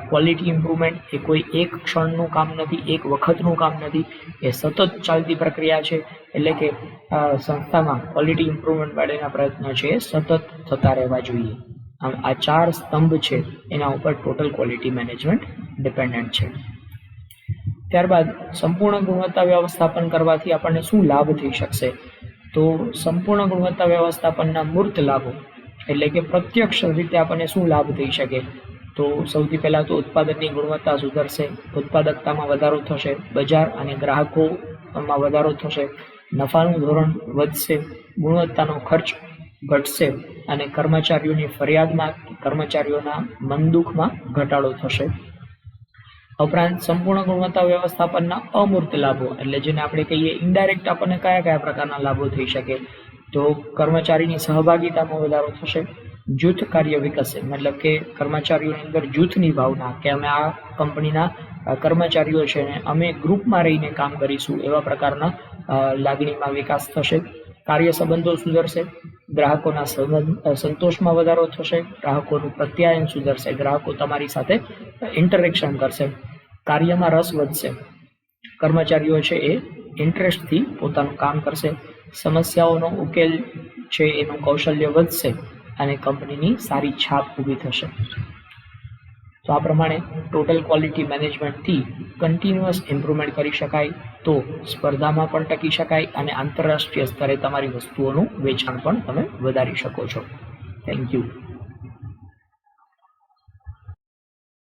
ક્વોલિટી ઇમ્પ્રુવમેન્ટ એ કોઈ એક ક્ષણનું કામ નથી, એક વખતનું કામ નથી, એ સતત ચાલતી પ્રક્રિયા છે. એટલે કે સંસ્થામાં ક્વોલિટી ઇમ્પ્રુવમેન્ટ માટેના પ્રયત્નો છે એ સતત થતા રહેવા જોઈએ. આ 4 સ્તંભ છે એના ઉપર ટોટલ ક્વોલિટી મેનેજમેન્ટ ડિપેન્ડન્ટ છે. ત્યારબાદ સંપૂર્ણ ગુણવત્તા વ્યવસ્થાપન કરવાથી આપણને શું લાભ થઈ શકશે તો સંપૂર્ણ ગુણવત્તા વ્યવસ્થાપનના મૂર્ત લાભો, એટલે કે પ્રત્યક્ષ રીતે આપણને શું લાભ થઈ શકે તો સૌથી પહેલાં તો ઉત્પાદનની ગુણવત્તા સુધરશે, ઉત્પાદકતામાં વધારો થશે, બજાર અને ગ્રાહકોમાં વધારો થશે, નફાનું ધોરણ વધશે, ગુણવત્તાનો ખર્ચ ઘટશે અને કર્મચારીઓની ફરિયાદમાં, કર્મચારીઓના મનદુખમાં ઘટાડો થશે. ઉપરાંત સંપૂર્ણ ગુણવત્તા વ્યવસ્થાપનના અમૂર્ત લાભો, એટલે જેને આપણે કહીએ ઇનડાયરેક્ટ, આપણને કયા પ્રકારના લાભો થઈ શકે તો કર્મચારીની સહભાગિતામાં વધારો થશે, જૂથ કાર્ય વિકસશે, મતલબ કે કર્મચારીઓની અંદર જૂથની ભાવના કે અમે આ કંપનીના કર્મચારીઓ છે ને અમે ગ્રુપમાં રહીને કામ કરીશું એવા પ્રકારના લાગણીમાં વિકાસ થશે. કાર્ય સંબંધો સુધરશે, ગ્રાહકોના સંતોષમાં વધારો થશે, ગ્રાહકોનું પ્રત્યાયન સુધરશે, ગ્રાહકો તમારી સાથે ઇન્ટરેક્શન કરશે, કાર્યમાં રસ વધશે, કર્મચારીઓ છે એ ઇન્ટરેસ્ટથી પોતાનું કામ કરશે, સમસ્યાઓનો ઉકેલ છે એનું કૌશલ્ય વધશે અને કંપનીની સારી છાપ ઊભી થશે. તો આ પ્રમાણે ટોટલ ક્વોલિટી મેનેજમેન્ટથી કન્ટિન્યુઅસ ઇમ્પ્રુવમેન્ટ કરી શકાય તો સ્પર્ધામાં પણ ટકી શકાય અને આંતરરાષ્ટ્રીય સ્તરે તમારી વસ્તુઓનું વેચાણ પણ તમે વધારી શકો છો. Thank you.